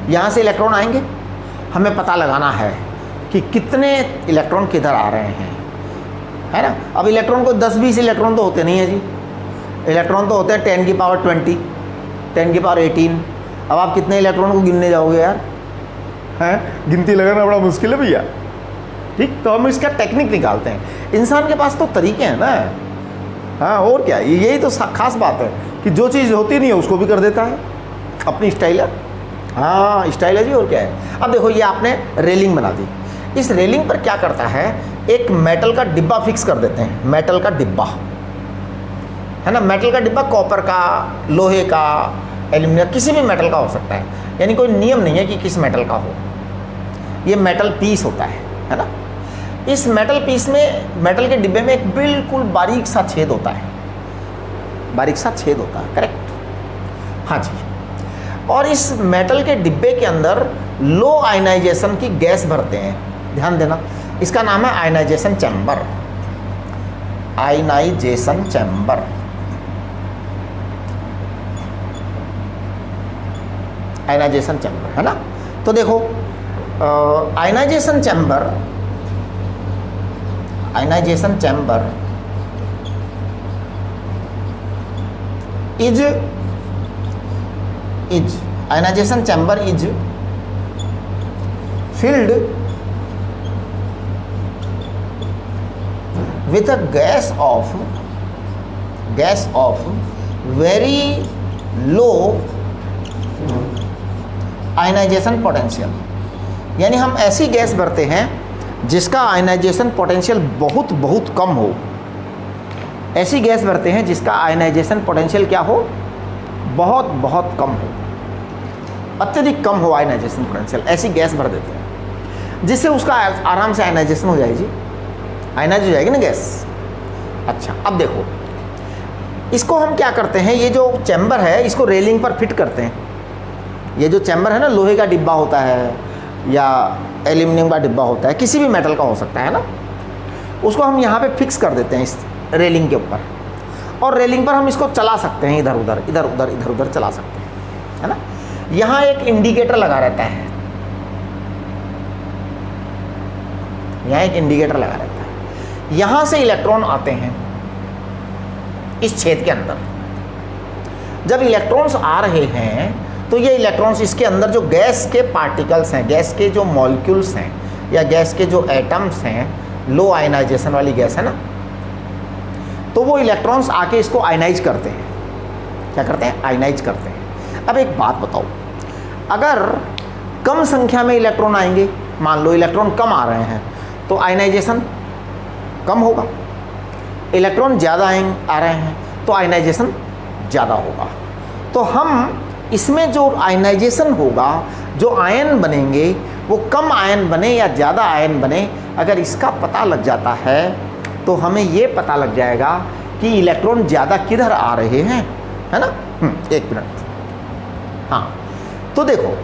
यहाँ से इलेक्ट्रॉन आएंगे, हमें पता लगाना है कि कितने इलेक्ट्रॉन किधर आ रहे हैं, है ना। अब इलेक्ट्रॉन को 10-20 इलेक्ट्रॉन तो होते नहीं है जी, इलेक्ट्रॉन तो होते हैं 10 की पावर 20, 10 की पावर 18। अब आप कितने इलेक्ट्रॉन को गिनने जाओगे यार, हैं? गिनती लगाना बड़ा मुश्किल है भैया, ठीक। तो हम इसका टेक्निक निकालते हैं। इंसान के पास तो तरीके हैं ना, हाँ, और क्या, यही तो खास बात है कि जो चीज़ होती नहीं है उसको भी कर देता है, अपनी स्टाइल है। हाँ, स्टाइल है जी, और क्या है। अब देखो ये आपने रेलिंग बना दी, इस रेलिंग पर क्या करता है, एक मेटल का डिब्बा फिक्स कर देते हैं, मेटल का डिब्बा, है ना। मेटल का डिब्बा कॉपर का, लोहे का, एल्यूमिनियम, किसी भी मेटल का हो सकता है, यानी कोई नियम नहीं है कि किस मेटल का हो। ये मेटल पीस होता है ना। इस मेटल पीस में, मेटल के डिब्बे में एक बिल्कुल बारीक सा छेद होता है, बारीक सा छेद होता है, करेक्ट, हाँ जी। और इस मेटल के डिब्बे के अंदर लो आयनाइजेशन की गैस भरते हैं, ध्यान देना, इसका नाम है ionization chamber, ionization chamber. Ionization chamber, है ना। तो देखो ionization chamber, ionization chamber is ionization chamber is filled with a gas of very low ionization potential। यानी हम ऐसी गैस भरते हैं जिसका आयनाइजेशन पोटेंशियल बहुत बहुत कम हो। ऐसी गैस भरते हैं जिसका आयनाइजेशन पोटेंशियल क्या हो, बहुत बहुत कम हो, अत्यधिक कम हो आयनाइजेशन पोटेंशियल, ऐसी गैस भर देते हैं जिससे उसका आराम से आयनाइजेशन हो जाएगी, आयनाइज हो जाएगी ना गैस। अच्छा, अब देखो इसको हम क्या करते हैं, ये जो चैम्बर है इसको रेलिंग पर फिट करते हैं। ये जो चैम्बर है ना, लोहे का डिब्बा होता है या एल्यूमिनियम का डिब्बा होता है, किसी भी मेटल का हो सकता है ना, उसको हम यहाँ पे फिक्स कर देते हैं इस रेलिंग के ऊपर, और रेलिंग पर हम इसको चला सकते हैं, इधर उधर इधर उधर इधर उधर चला सकते हैं, है ना। यहाँ एक इंडिकेटर लगा रहता है, यहाँ एक इंडिकेटर लगा रहता है, यहाँ से इलेक्ट्रॉन आते हैं इस छेद के अंदर। जब इलेक्ट्रॉन्स आ रहे हैं तो ये इलेक्ट्रॉन्स, इसके अंदर जो गैस के पार्टिकल्स हैं, गैस के जो मॉलिक्यूल्स हैं या गैस के जो एटम्स हैं, लो आयनाइजेशन वाली गैस है ना, तो वो इलेक्ट्रॉन्स आके इसको आयनाइज करते हैं। क्या करते हैं? आयनाइज करते हैं। अब एक बात बताओ, अगर कम संख्या में इलेक्ट्रॉन आएंगे, मान लो इलेक्ट्रॉन कम आ रहे हैं तो आयनाइजेशन कम होगा, इलेक्ट्रॉन ज़्यादा आ रहे हैं तो आयनाइजेशन ज़्यादा होगा। तो हम इसमें जो आयनाइजेशन होगा, जो आयन बनेंगे वो कम आयन बने या ज़्यादा आयन बने, अगर इसका पता लग जाता है तो हमें ये पता लग जाएगा कि इलेक्ट्रॉन ज़्यादा किधर आ रहे हैं, है ना। एक मिनट, हाँ, तो देखो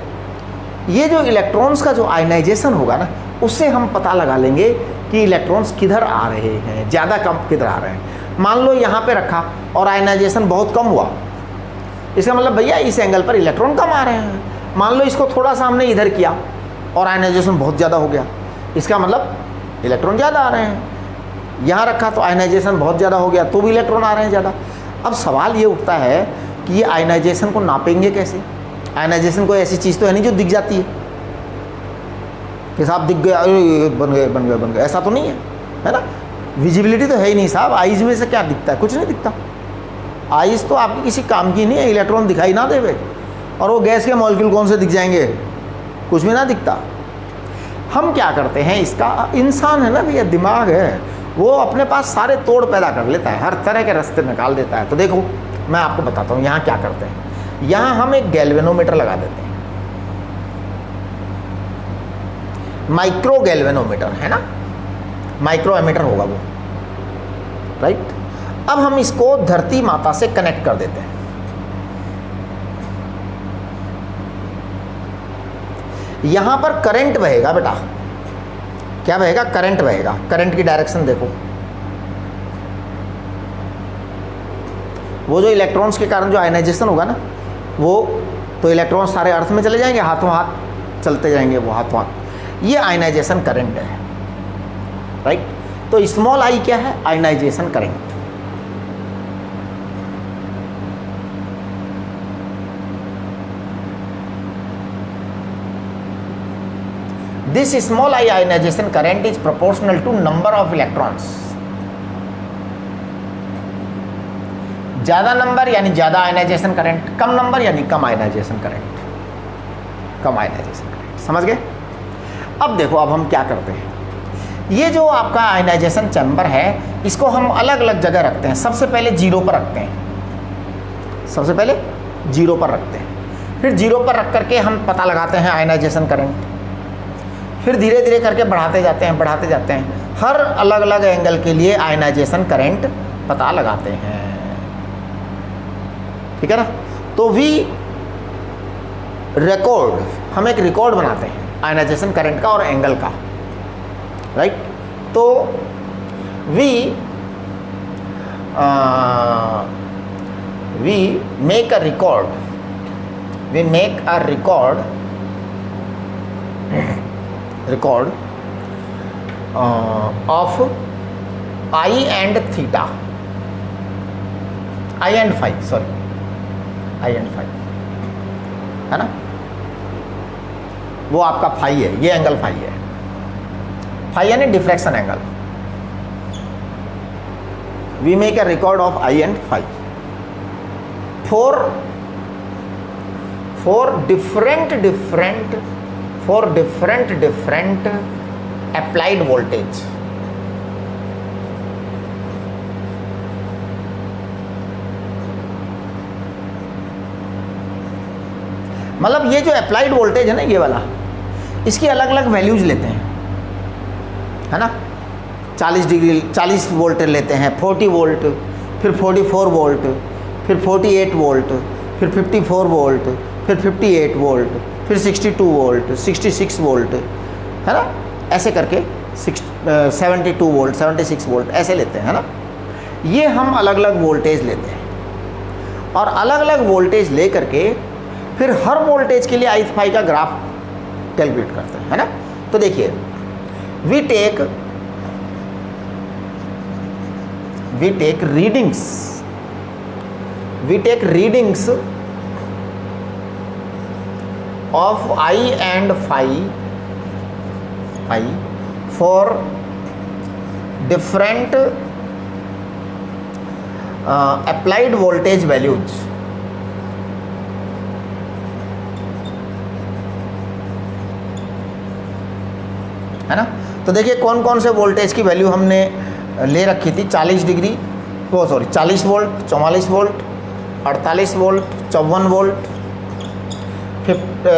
ये जो इलेक्ट्रॉन्स का जो आयनाइजेशन होगा ना, उससे हम पता लगा लेंगे कि इलेक्ट्रॉन्स किधर आ रहे हैं, ज़्यादा कम किधर आ रहे हैं। मान लो यहाँ पे रखा और आयनाइजेशन बहुत कम हुआ, इसका मतलब भैया इस एंगल पर इलेक्ट्रॉन कम आ रहे हैं। मान लो इसको थोड़ा सा हमने इधर किया और आयनाइजेशन बहुत ज़्यादा हो गया, इसका मतलब इलेक्ट्रॉन ज़्यादा आ रहे हैं। यहाँ रखा तो आयनाइजेशन बहुत ज़्यादा हो गया तो भी इलेक्ट्रॉन आ रहे हैं ज़्यादा। अब सवाल ये उठता है कि ये आयनाइजेशन को नापेंगे कैसे? आयनाइजेशन कोई ऐसी चीज़ तो है नहीं जो दिख जाती है कि साहब दिख गया, बन गए बन गए बन गए, ऐसा तो नहीं है ना। विजिबिलिटी तो है ही नहीं साहब, आइज़ में से क्या दिखता है? कुछ नहीं दिखता। आइज़ तो आपकी किसी काम की नहीं है, इलेक्ट्रॉन दिखाई ना देवे। और वो गैस के मॉलिक्यूल कौन से दिख जाएंगे? कुछ भी ना दिखता। हम क्या करते हैं, इसका इंसान है ना भैया, दिमाग है, वो अपने पास सारे तोड़ पैदा कर लेता है, हर तरह के रास्ते निकाल देता है। तो देखो मैं आपको बताता हूँ यहाँ क्या करते हैं। यहाँ हम एक गैल्वेनोमीटर लगा देते हैं, माइक्रो गैल्वेनोमीटर है ना, माइक्रो एमीटर होगा वो, राइट। अब हम इसको धरती माता से कनेक्ट कर देते हैं। यहां पर करंट बहेगा बेटा, क्या बहेगा? करंट बहेगा। करंट की डायरेक्शन देखो, वो जो इलेक्ट्रॉन्स के कारण जो आयनाइजेशन होगा ना, वो तो इलेक्ट्रॉन्स सारे अर्थ में चले जाएंगे, हाथों हाथ चलते जाएंगे वो हाथों हाथ। ये आयनाइजेशन करंट है, राइट। तो स्मॉल आई क्या है? Ionization current. This small I ionization current is proportional to number of electrons. ज़्यादा नंबर यानी ज़्यादा आयनाइजेशन करंट, कम नंबर यानी कम आयनाइजेशन करंट, कम आयनाइजेशन करंट। समझ गए? अब देखो, अब हम क्या करते हैं, ये जो आपका आयनाइजेशन चैम्बर है इसको हम अलग अलग जगह रखते हैं। सबसे पहले जीरो पर रखते हैं, सबसे पहले जीरो पर रखते हैं, फिर जीरो पर रख करके हम पता लगाते हैं आयनाइजेशन करंट, फिर धीरे धीरे करके बढ़ाते जाते हैं, बढ़ाते जाते हैं, हर अलग अलग एंगल के लिए आयनाइजेशन करंट पता लगाते हैं, ठीक है ना। तो वी रिकॉर्ड, हम एक रिकॉर्ड बनाते हैं आयनाइजेशन करंट का और एंगल का, राइट। तो we make a record, we make a record of I and theta, I and phi, sorry, I and phi है ना, वो आपका phi है, ये एंगल phi है, phi यानी diffraction angle. We make a record of I and phi for different applied voltage। मतलब ये जो अप्लाइड वोल्टेज है ना, ये वाला, इसकी अलग अलग वैल्यूज लेते हैं, है ना। 40 डिग्री 40 वोल्ट लेते हैं, 40 वोल्ट, फिर 44 वोल्ट, फिर 48 वोल्ट, फिर 54 वोल्ट, फिर 58 वोल्ट, फिर 62 वोल्ट, 66 वोल्ट, है ना। ऐसे करके 72 वोल्ट, 76 वोल्ट ऐसे लेते हैं, है ना। ये हम अलग अलग वोल्टेज लेते हैं और अलग अलग वोल्टेज ले करके फिर हर वोल्टेज के लिए आई फाई का ग्राफ कैलकुलेट करते हैं, है ना। तो देखिए, we take readings of I and phi for different applied voltage values, है ना। तो देखिए कौन कौन से वोल्टेज की वैल्यू हमने ले रखी थी। 40 डिग्री, वो sorry 40 volt, 44 volt, 48 volt, 54 volt,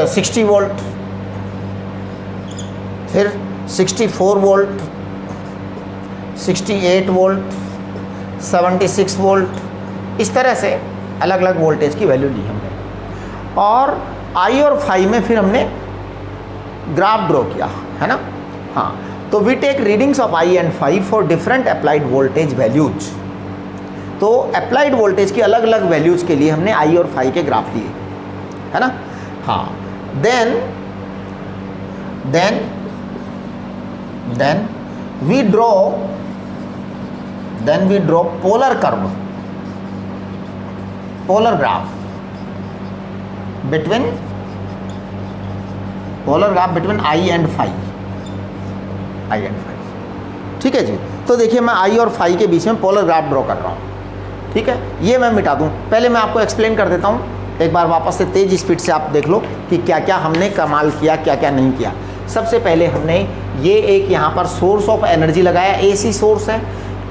60 volt, फिर 64 वोल्ट, 68 वोल्ट, 76 वोल्ट। इस तरह से अलग अलग वोल्टेज की वैल्यू ली हमने और आई और फाई में फिर हमने ग्राफ ड्रॉ किया, है ना। हाँ, तो we take readings of I and phi for different applied voltage values. तो अप्लाइड वोल्टेज की अलग अलग वैल्यूज के लिए हमने आई और फाई के ग्राफ लिए, है ना। हाँ, then we draw polar curve, polar graph between I and phi, ठीक है जी। तो देखिए मैं आई और फाई के बीच में पोलर ग्राफ ड्रॉ कर रहा हूँ, ठीक है। ये मैं मिटा दूँ, पहले मैं आपको एक्सप्लेन कर देता हूँ, एक बार वापस से तेज स्पीड से आप देख लो कि क्या क्या हमने कमाल किया, क्या क्या नहीं किया। सबसे पहले हमने ये एक यहाँ पर सोर्स ऑफ एनर्जी लगाया, एसी सोर्स है,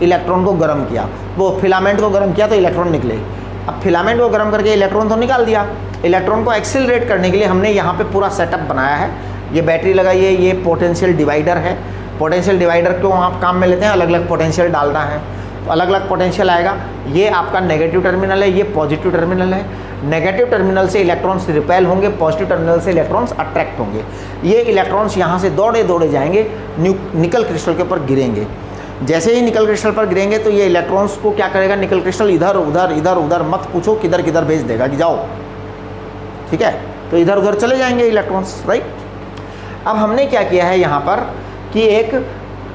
इलेक्ट्रॉन को गर्म किया, वो फिलामेंट को गर्म किया तो इलेक्ट्रॉन निकले। अब फिलामेंट को गर्म करके इलेक्ट्रॉन तो निकाल दिया, इलेक्ट्रॉन को एक्सिलरेट करने के लिए हमने यहाँ पे पूरा सेटअप बनाया है। ये बैटरी लगाई है, ये पोटेंशियल डिवाइडर है। पोटेंशियल डिवाइडर क्यों आप काम में लेते हैं, अलग अलग पोटेंशियल डालना है तो अलग अलग पोटेंशियल आएगा। ये आपका नेगेटिव टर्मिनल है, ये पॉजिटिव टर्मिनल है। नेगेटिव टर्मिनल से इलेक्ट्रॉन्स रिपेल होंगे, पॉजिटिव टर्मिनल से इलेक्ट्रॉन्स अट्रैक्ट होंगे। ये इलेक्ट्रॉन्स यहाँ से दौड़े दौड़े जाएंगे, निकल क्रिस्टल के ऊपर गिरेंगे। जैसे ही निकल क्रिस्टल पर गिरेंगे तो ये इलेक्ट्रॉन्स को क्या करेगा, निकल क्रिस्टल इधर उधर मत पूछो किधर किधर भेज देगा कि जाओ, ठीक है। तो इधर उधर चले जाएंगे इलेक्ट्रॉन्स, राइट। अब हमने क्या किया है यहाँ पर कि एक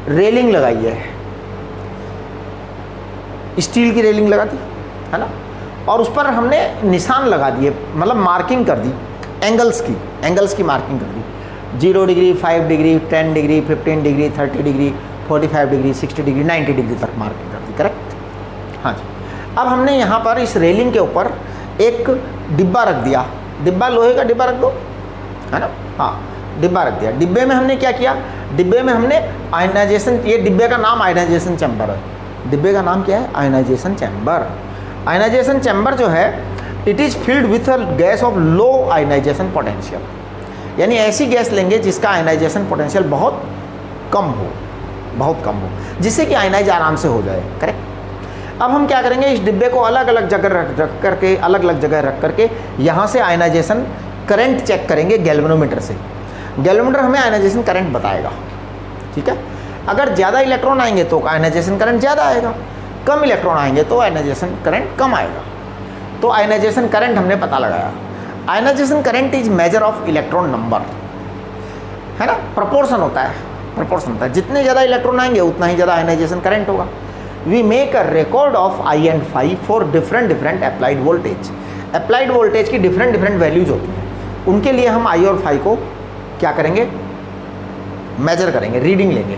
रेलिंग लगाई है, स्टील की रेलिंग लगा दी, है ना, और उस पर हमने निशान लगा दिए, मतलब मार्किंग कर दी, एंगल्स की मार्किंग कर दी। 0 degree, 5 degree, 10 degree, 15 degree, 30 degree, 45 degree, 60 degree, 90 degree तक मार्किंग कर दी, करेक्ट। हाँ जी। अब हमने यहाँ पर इस रेलिंग के ऊपर एक डिब्बा रख दिया, डिब्बा लोहे का डिब्बा रख दो, है ना। हाँ, डिब्बा रख दिया। डिब्बे में हमने क्या किया, डिब्बे में हमने आयनाइजेशन, ये डिब्बे का नाम आयनाइजेशन चैम्बर है। डिब्बे का नाम क्या है, आयनाइजेशन चैम्बर। आयनाइजेशन चैम्बर जो है, it is filled with a gas of low ionization potential, यानी ऐसी गैस लेंगे जिसका आयनाइजेशन पोटेंशियल बहुत कम हो, जिससे कि आयनाइज आराम से हो जाए, करेक्ट। अब हम क्या करेंगे, इस डिब्बे को अलग अलग जगह रख करके यहाँ से आयनाइजेशन करंट चेक करेंगे गैल्वेनोमीटर से। गैल्वेनोमीटर हमें आयनाइजेशन करंट बताएगा, ठीक है। अगर ज़्यादा इलेक्ट्रॉन आएंगे तो आयनाइजेशन करंट ज़्यादा आएगा, कम इलेक्ट्रॉन आएंगे तो आयनाइजेशन करंट कम आएगा। तो आयनाइजेशन करंट हमने पता लगाया। Ionization current is measure of electron number, है ना, प्रोपोर्शन होता है, जितने ज़्यादा इलेक्ट्रॉन आएंगे उतना ही ज़्यादा आयनाइजेशन करंट होगा। We make a record of I and phi for different applied voltage. Applied voltage की डिफरेंट वैल्यूज होती हैं, उनके लिए हम आई और फाई को क्या करेंगे, मेजर करेंगे, रीडिंग लेंगे।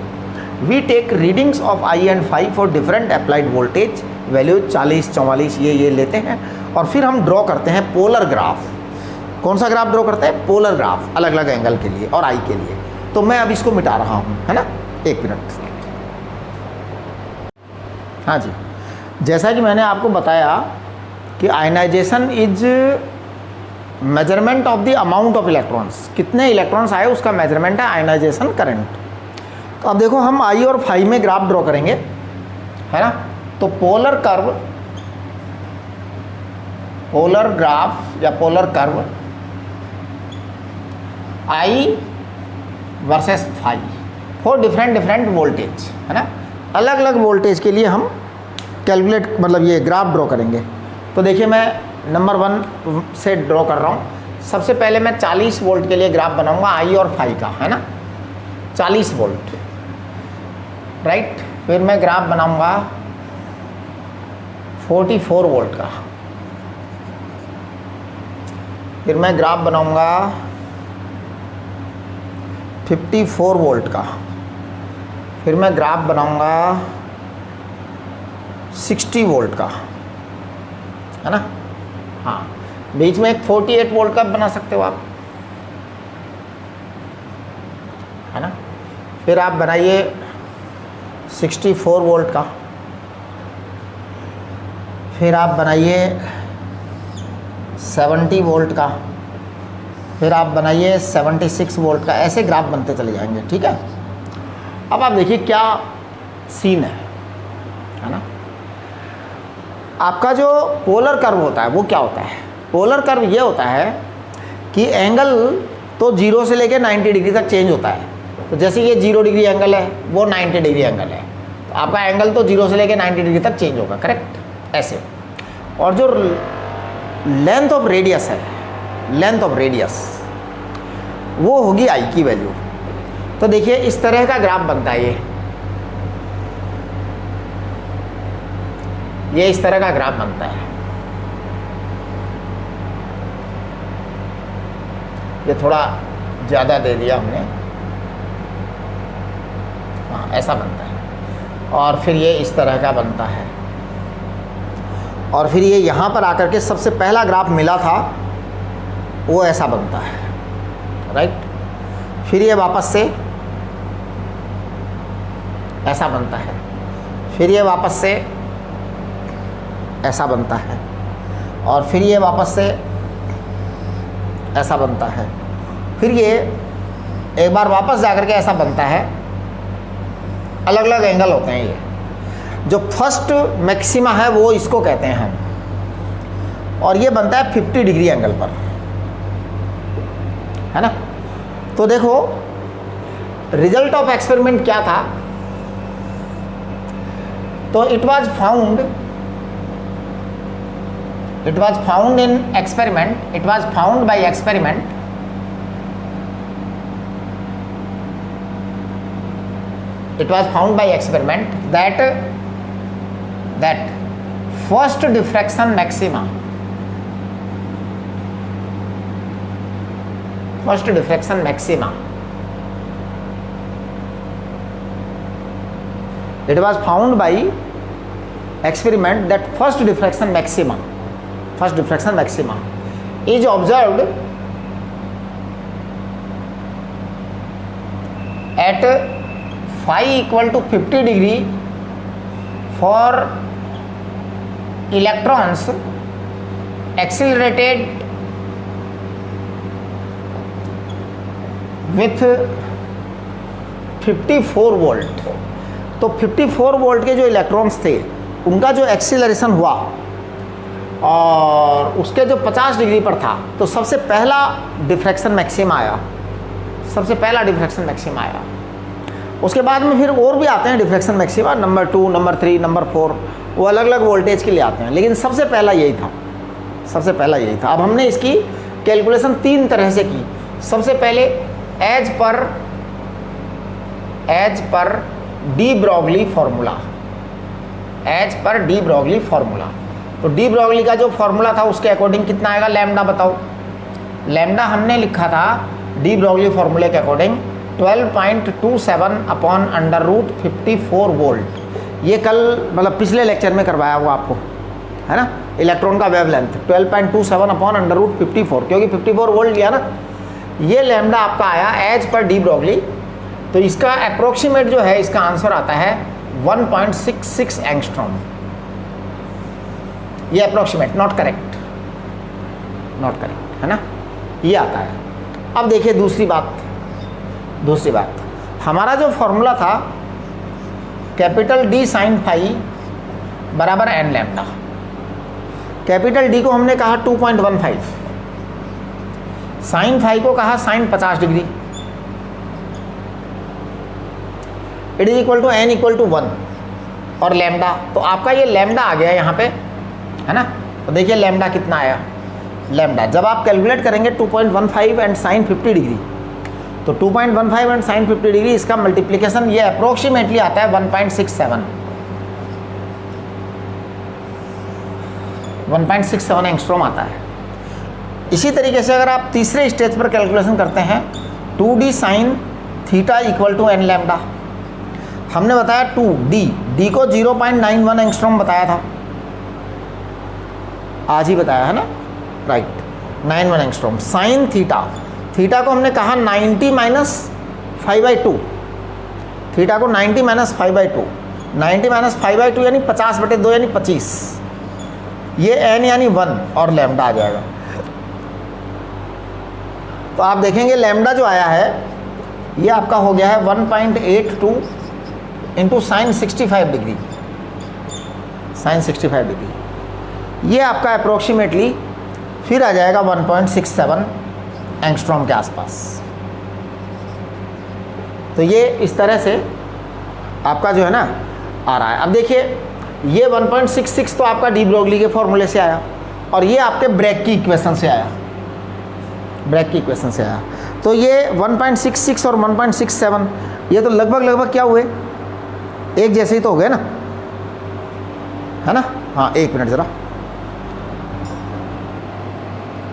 We take readings of I and phi for different applied voltage values 40, 44 ये लेते हैं, और फिर हम ड्रॉ करते हैं पोलर ग्राफ। कौन सा ग्राफ ड्रॉ करते हैं, पोलर ग्राफ, अलग अलग एंगल के लिए और आई के लिए। तो मैं अब इसको मिटा रहा हूँ, है ना, 1 मिनट। हाँ जी, जैसा कि मैंने आपको बताया कि ionization is measurement of the amount of electrons, कितने इलेक्ट्रॉन्स आए उसका मेजरमेंट है आयनाइजेशन करंट। तो अब देखो हम आई और फाई में ग्राफ ड्रॉ करेंगे, है ना। तो पोलर ग्राफ या polar curve I versus phi for different voltage, है ना। अलग अलग वोल्टेज के लिए हम कैलकुलेट, मतलब ये ग्राफ ड्रॉ करेंगे। तो देखिए मैं नंबर 1 से ड्रॉ कर रहा हूँ। सबसे पहले मैं 40 वोल्ट के लिए ग्राफ बनाऊंगा आई और फाई का, है ना, 40 वोल्ट, राइट। फिर मैं ग्राफ बनाऊंगा 44 वोल्ट का, फिर मैं ग्राफ बनाऊंगा 54 वोल्ट का, फिर मैं ग्राफ बनाऊंगा 60 वोल्ट का, है ना। हाँ, बीच में एक 48 वोल्ट का बना सकते हो आप, है ना। फिर आप बनाइए 64 वोल्ट का, फिर आप बनाइए 70 वोल्ट का, फिर आप बनाइए 76 वोल्ट का। ऐसे ग्राफ बनते चले जाएंगे, ठीक है। अब आप देखिए क्या सीन है ना। आपका जो पोलर कर्व होता है वो क्या होता है, पोलर कर्व ये होता है कि एंगल तो 0 से लेकर 90 डिग्री तक चेंज होता है, तो जैसे ये 0 डिग्री एंगल है, वो 90 डिग्री एंगल है, तो आपका एंगल तो 0 से लेके 90 डिग्री तक चेंज होगा, करेक्ट, ऐसे। और जो लेंथ ऑफ रेडियस है, लेंथ ऑफ रेडियस वो होगी आई की वैल्यू। तो देखिए इस तरह का ग्राफ बनता है, ये इस तरह का ग्राफ बनता है। ये थोड़ा ज़्यादा दे दिया हमने, हाँ ऐसा बनता है। और फिर ये इस तरह का बनता है, और फिर ये यहाँ पर आकर के सबसे पहला ग्राफ मिला था वो ऐसा बनता है, राइट। फिर ये वापस से ऐसा बनता है, फिर ये वापस से ऐसा बनता है, और फिर ये वापस से ऐसा बनता है, फिर ये एक बार वापस जाकर के ऐसा बनता है। अलग अलग एंगल होते हैं ये। जो फर्स्ट मैक्सिमा है वो इसको कहते हैं हम, और ये बनता है 50 डिग्री एंगल पर, है ना। तो देखो रिजल्ट ऑफ एक्सपेरिमेंट क्या था, तो it was found in experiment, it was found by experiment that first diffraction maxima it was found by experiment that first diffraction maxima is observed at phi equal to 50 degree for electrons accelerated with 54 volt. तो 54 volt के जो electrons थे उनका जो acceleration हुआ और उसके जो 50 डिग्री पर था, तो सबसे पहला डिफ्रैक्शन मैक्सिमा आया, उसके बाद में फिर और भी आते हैं diffraction maxima, number 2, number 3, number 4, वो अलग अलग वोल्टेज के लिए आते हैं, लेकिन सबसे पहला यही था। अब हमने इसकी कैलकुलेशन 3 तरह से की। सबसे पहले as per de Broglie formula, तो डी ब्रॉगली का जो फार्मूला था उसके अकॉर्डिंग कितना आएगा, लैम्डा बताओ। लैम्डा हमने लिखा था डी ब्रॉगली फार्मूले के according 12.27 upon under root 54 volt. ये कल मतलब पिछले लेक्चर में करवाया हुआ आपको, है ना, इलेक्ट्रॉन का वेवलेंथ 12.27 अपॉन अंडर रूट 54, क्योंकि 54 वोल्ट लिया ना। ये लैम्डा आपका आया एज पर डी ब्रॉगली, तो इसका अप्रोक्सीमेट जो है इसका आंसर आता है 1.66 एंगस्ट्रॉम। ये अप्रोक्सीमेट, नॉट करेक्ट, है ना, ये आता है। अब देखिए दूसरी बात, हमारा जो फॉर्मूला था कैपिटल डी साइन फाई बराबर एन लैम्डा। कैपिटल डी को हमने कहा 2.15, साइन फाई को कहा sine 50 degree, it is equal to n equal to 1 और लैम्डा। तो आपका ये लैम्डा आ गया यहाँ पे, है ना। तो देखिए लैम्डा कितना आया, लैम्डा जब आप कैलकुलेट करेंगे 2.15 एंड साइन 50 डिग्री, तो 2.15 एंड साइन 50 डिग्री इसका मल्टीप्लिकेशन ये अप्रोक्सीमेटली आता है 1.67 एंगस्ट्रॉम आता है। इसी तरीके से अगर आप तीसरे स्टेज पर कैलकुलेशन करते हैं 2d sine theta equal to n lambda, हमने बताया 2d को 0.91 एंगस्ट्रॉम बताया था, आज ही बताया है ना, राइट, 91 एंगस्ट्रॉम। साइन थीटा को हमने कहा 90 माइनस 5/2, थीटा को 90 माइनस 5/2, 90 माइनस 5/2 यानी 50/2 यानी 25, ये n यानी 1 और लैम्डा आ जाएगा। तो आप देखेंगे लैम्डा जो आया है ये आपका हो गया है 1.82 इंटू साइन 65 डिग्री, ये आपका अप्रोक्सीमेटली फिर आ जाएगा 1.67 एंगस्ट्रॉम के आसपास। तो ये इस तरह से आपका जो है ना आ रहा है। अब देखिए ये 1.66 तो आपका डी ब्रोगली के फॉर्मूले से आया और ये आपके ब्रैग की इक्वेशन से आया, ब्रैग की इक्वेशन से आया। तो ये 1.66 और 1.67 ये तो लगभग क्या हुए, एक जैसे ही तो हो गए ना, है ना। हाँ एक मिनट ज़रा,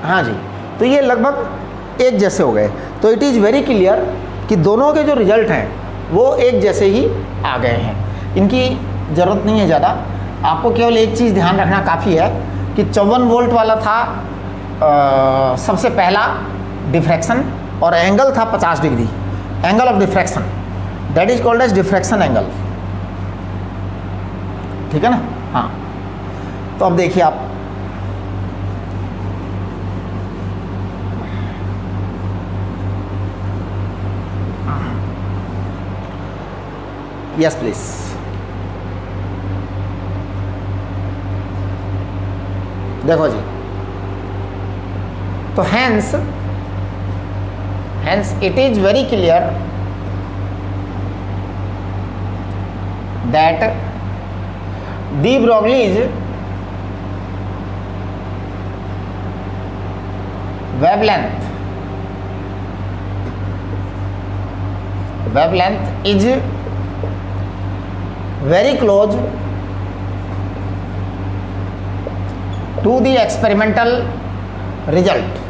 हाँ जी, तो ये लगभग एक जैसे हो गए। तो इट इज़ वेरी क्लियर कि दोनों के जो रिजल्ट हैं वो एक जैसे ही आ गए हैं, इनकी ज़रूरत नहीं है ज़्यादा। आपको केवल एक चीज़ ध्यान रखना काफ़ी है कि 54 वोल्ट वाला था सबसे पहला डिफ्रैक्शन और एंगल था 50 degree, angle of diffraction, that is called as diffraction angle, ठीक है ना। हाँ तो अब देखिए आप, यस प्लीज, देखो जी, तो hence it is very clear that de Broglie's wavelength is very close to the experimental result.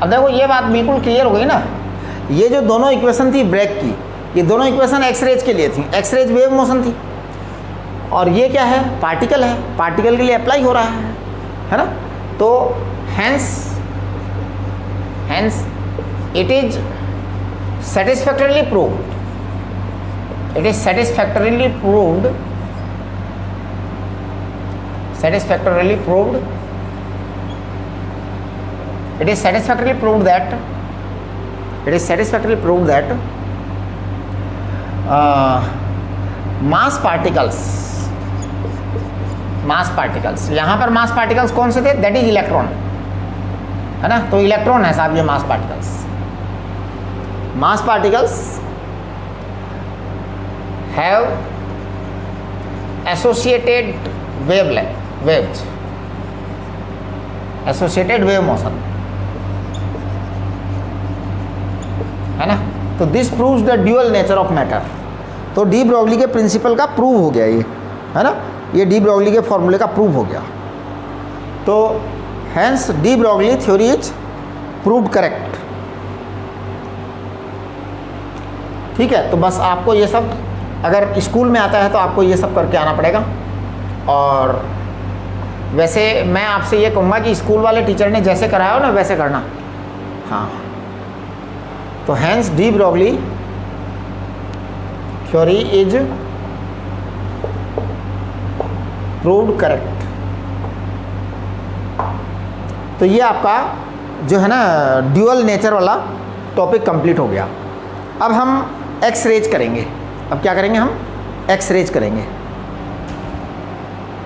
अब देखो ये बात बिल्कुल क्लियर हो गई ना, ये जो दोनों इक्वेशन थी ब्रैग की, ये दोनों इक्वेशन एक्सरेज के लिए थी, एक्सरेज वेव मोशन थी, और ये क्या है, पार्टिकल है, पार्टिकल के लिए अप्लाई हो रहा है ना। तो hence it is satisfactorily proved, it is satisfactorily proved that mass particles, यहाँ पर mass particles कौन से थे, that is इलेक्ट्रॉन, है ना। तो इलेक्ट्रॉन है साहब ये mass particles have associated waves, associated wave motion, है ना। तो this proves the dual nature of matter. तो डी ब्रोगली के प्रिंसिपल का प्रूव हो गया ये, है ना, ये डी ब्रोगली के फॉर्मूले का प्रूव हो गया। तो hence de Broglie theory is proved correct, ठीक है। तो बस आपको ये सब अगर स्कूल में आता है तो आपको ये सब करके आना पड़ेगा। और वैसे मैं आपसे ये कहूँगा कि स्कूल वाले टीचर ने जैसे कराया हो ना वैसे करना। हाँ, तो hence de Broglie theory is proved correct. तो ये आपका जो है ना ड्यूअल नेचर वाला टॉपिक कंप्लीट हो गया। अब हम एक्स रेज करेंगे। अब क्या करेंगे, हम एक्स रेज करेंगे।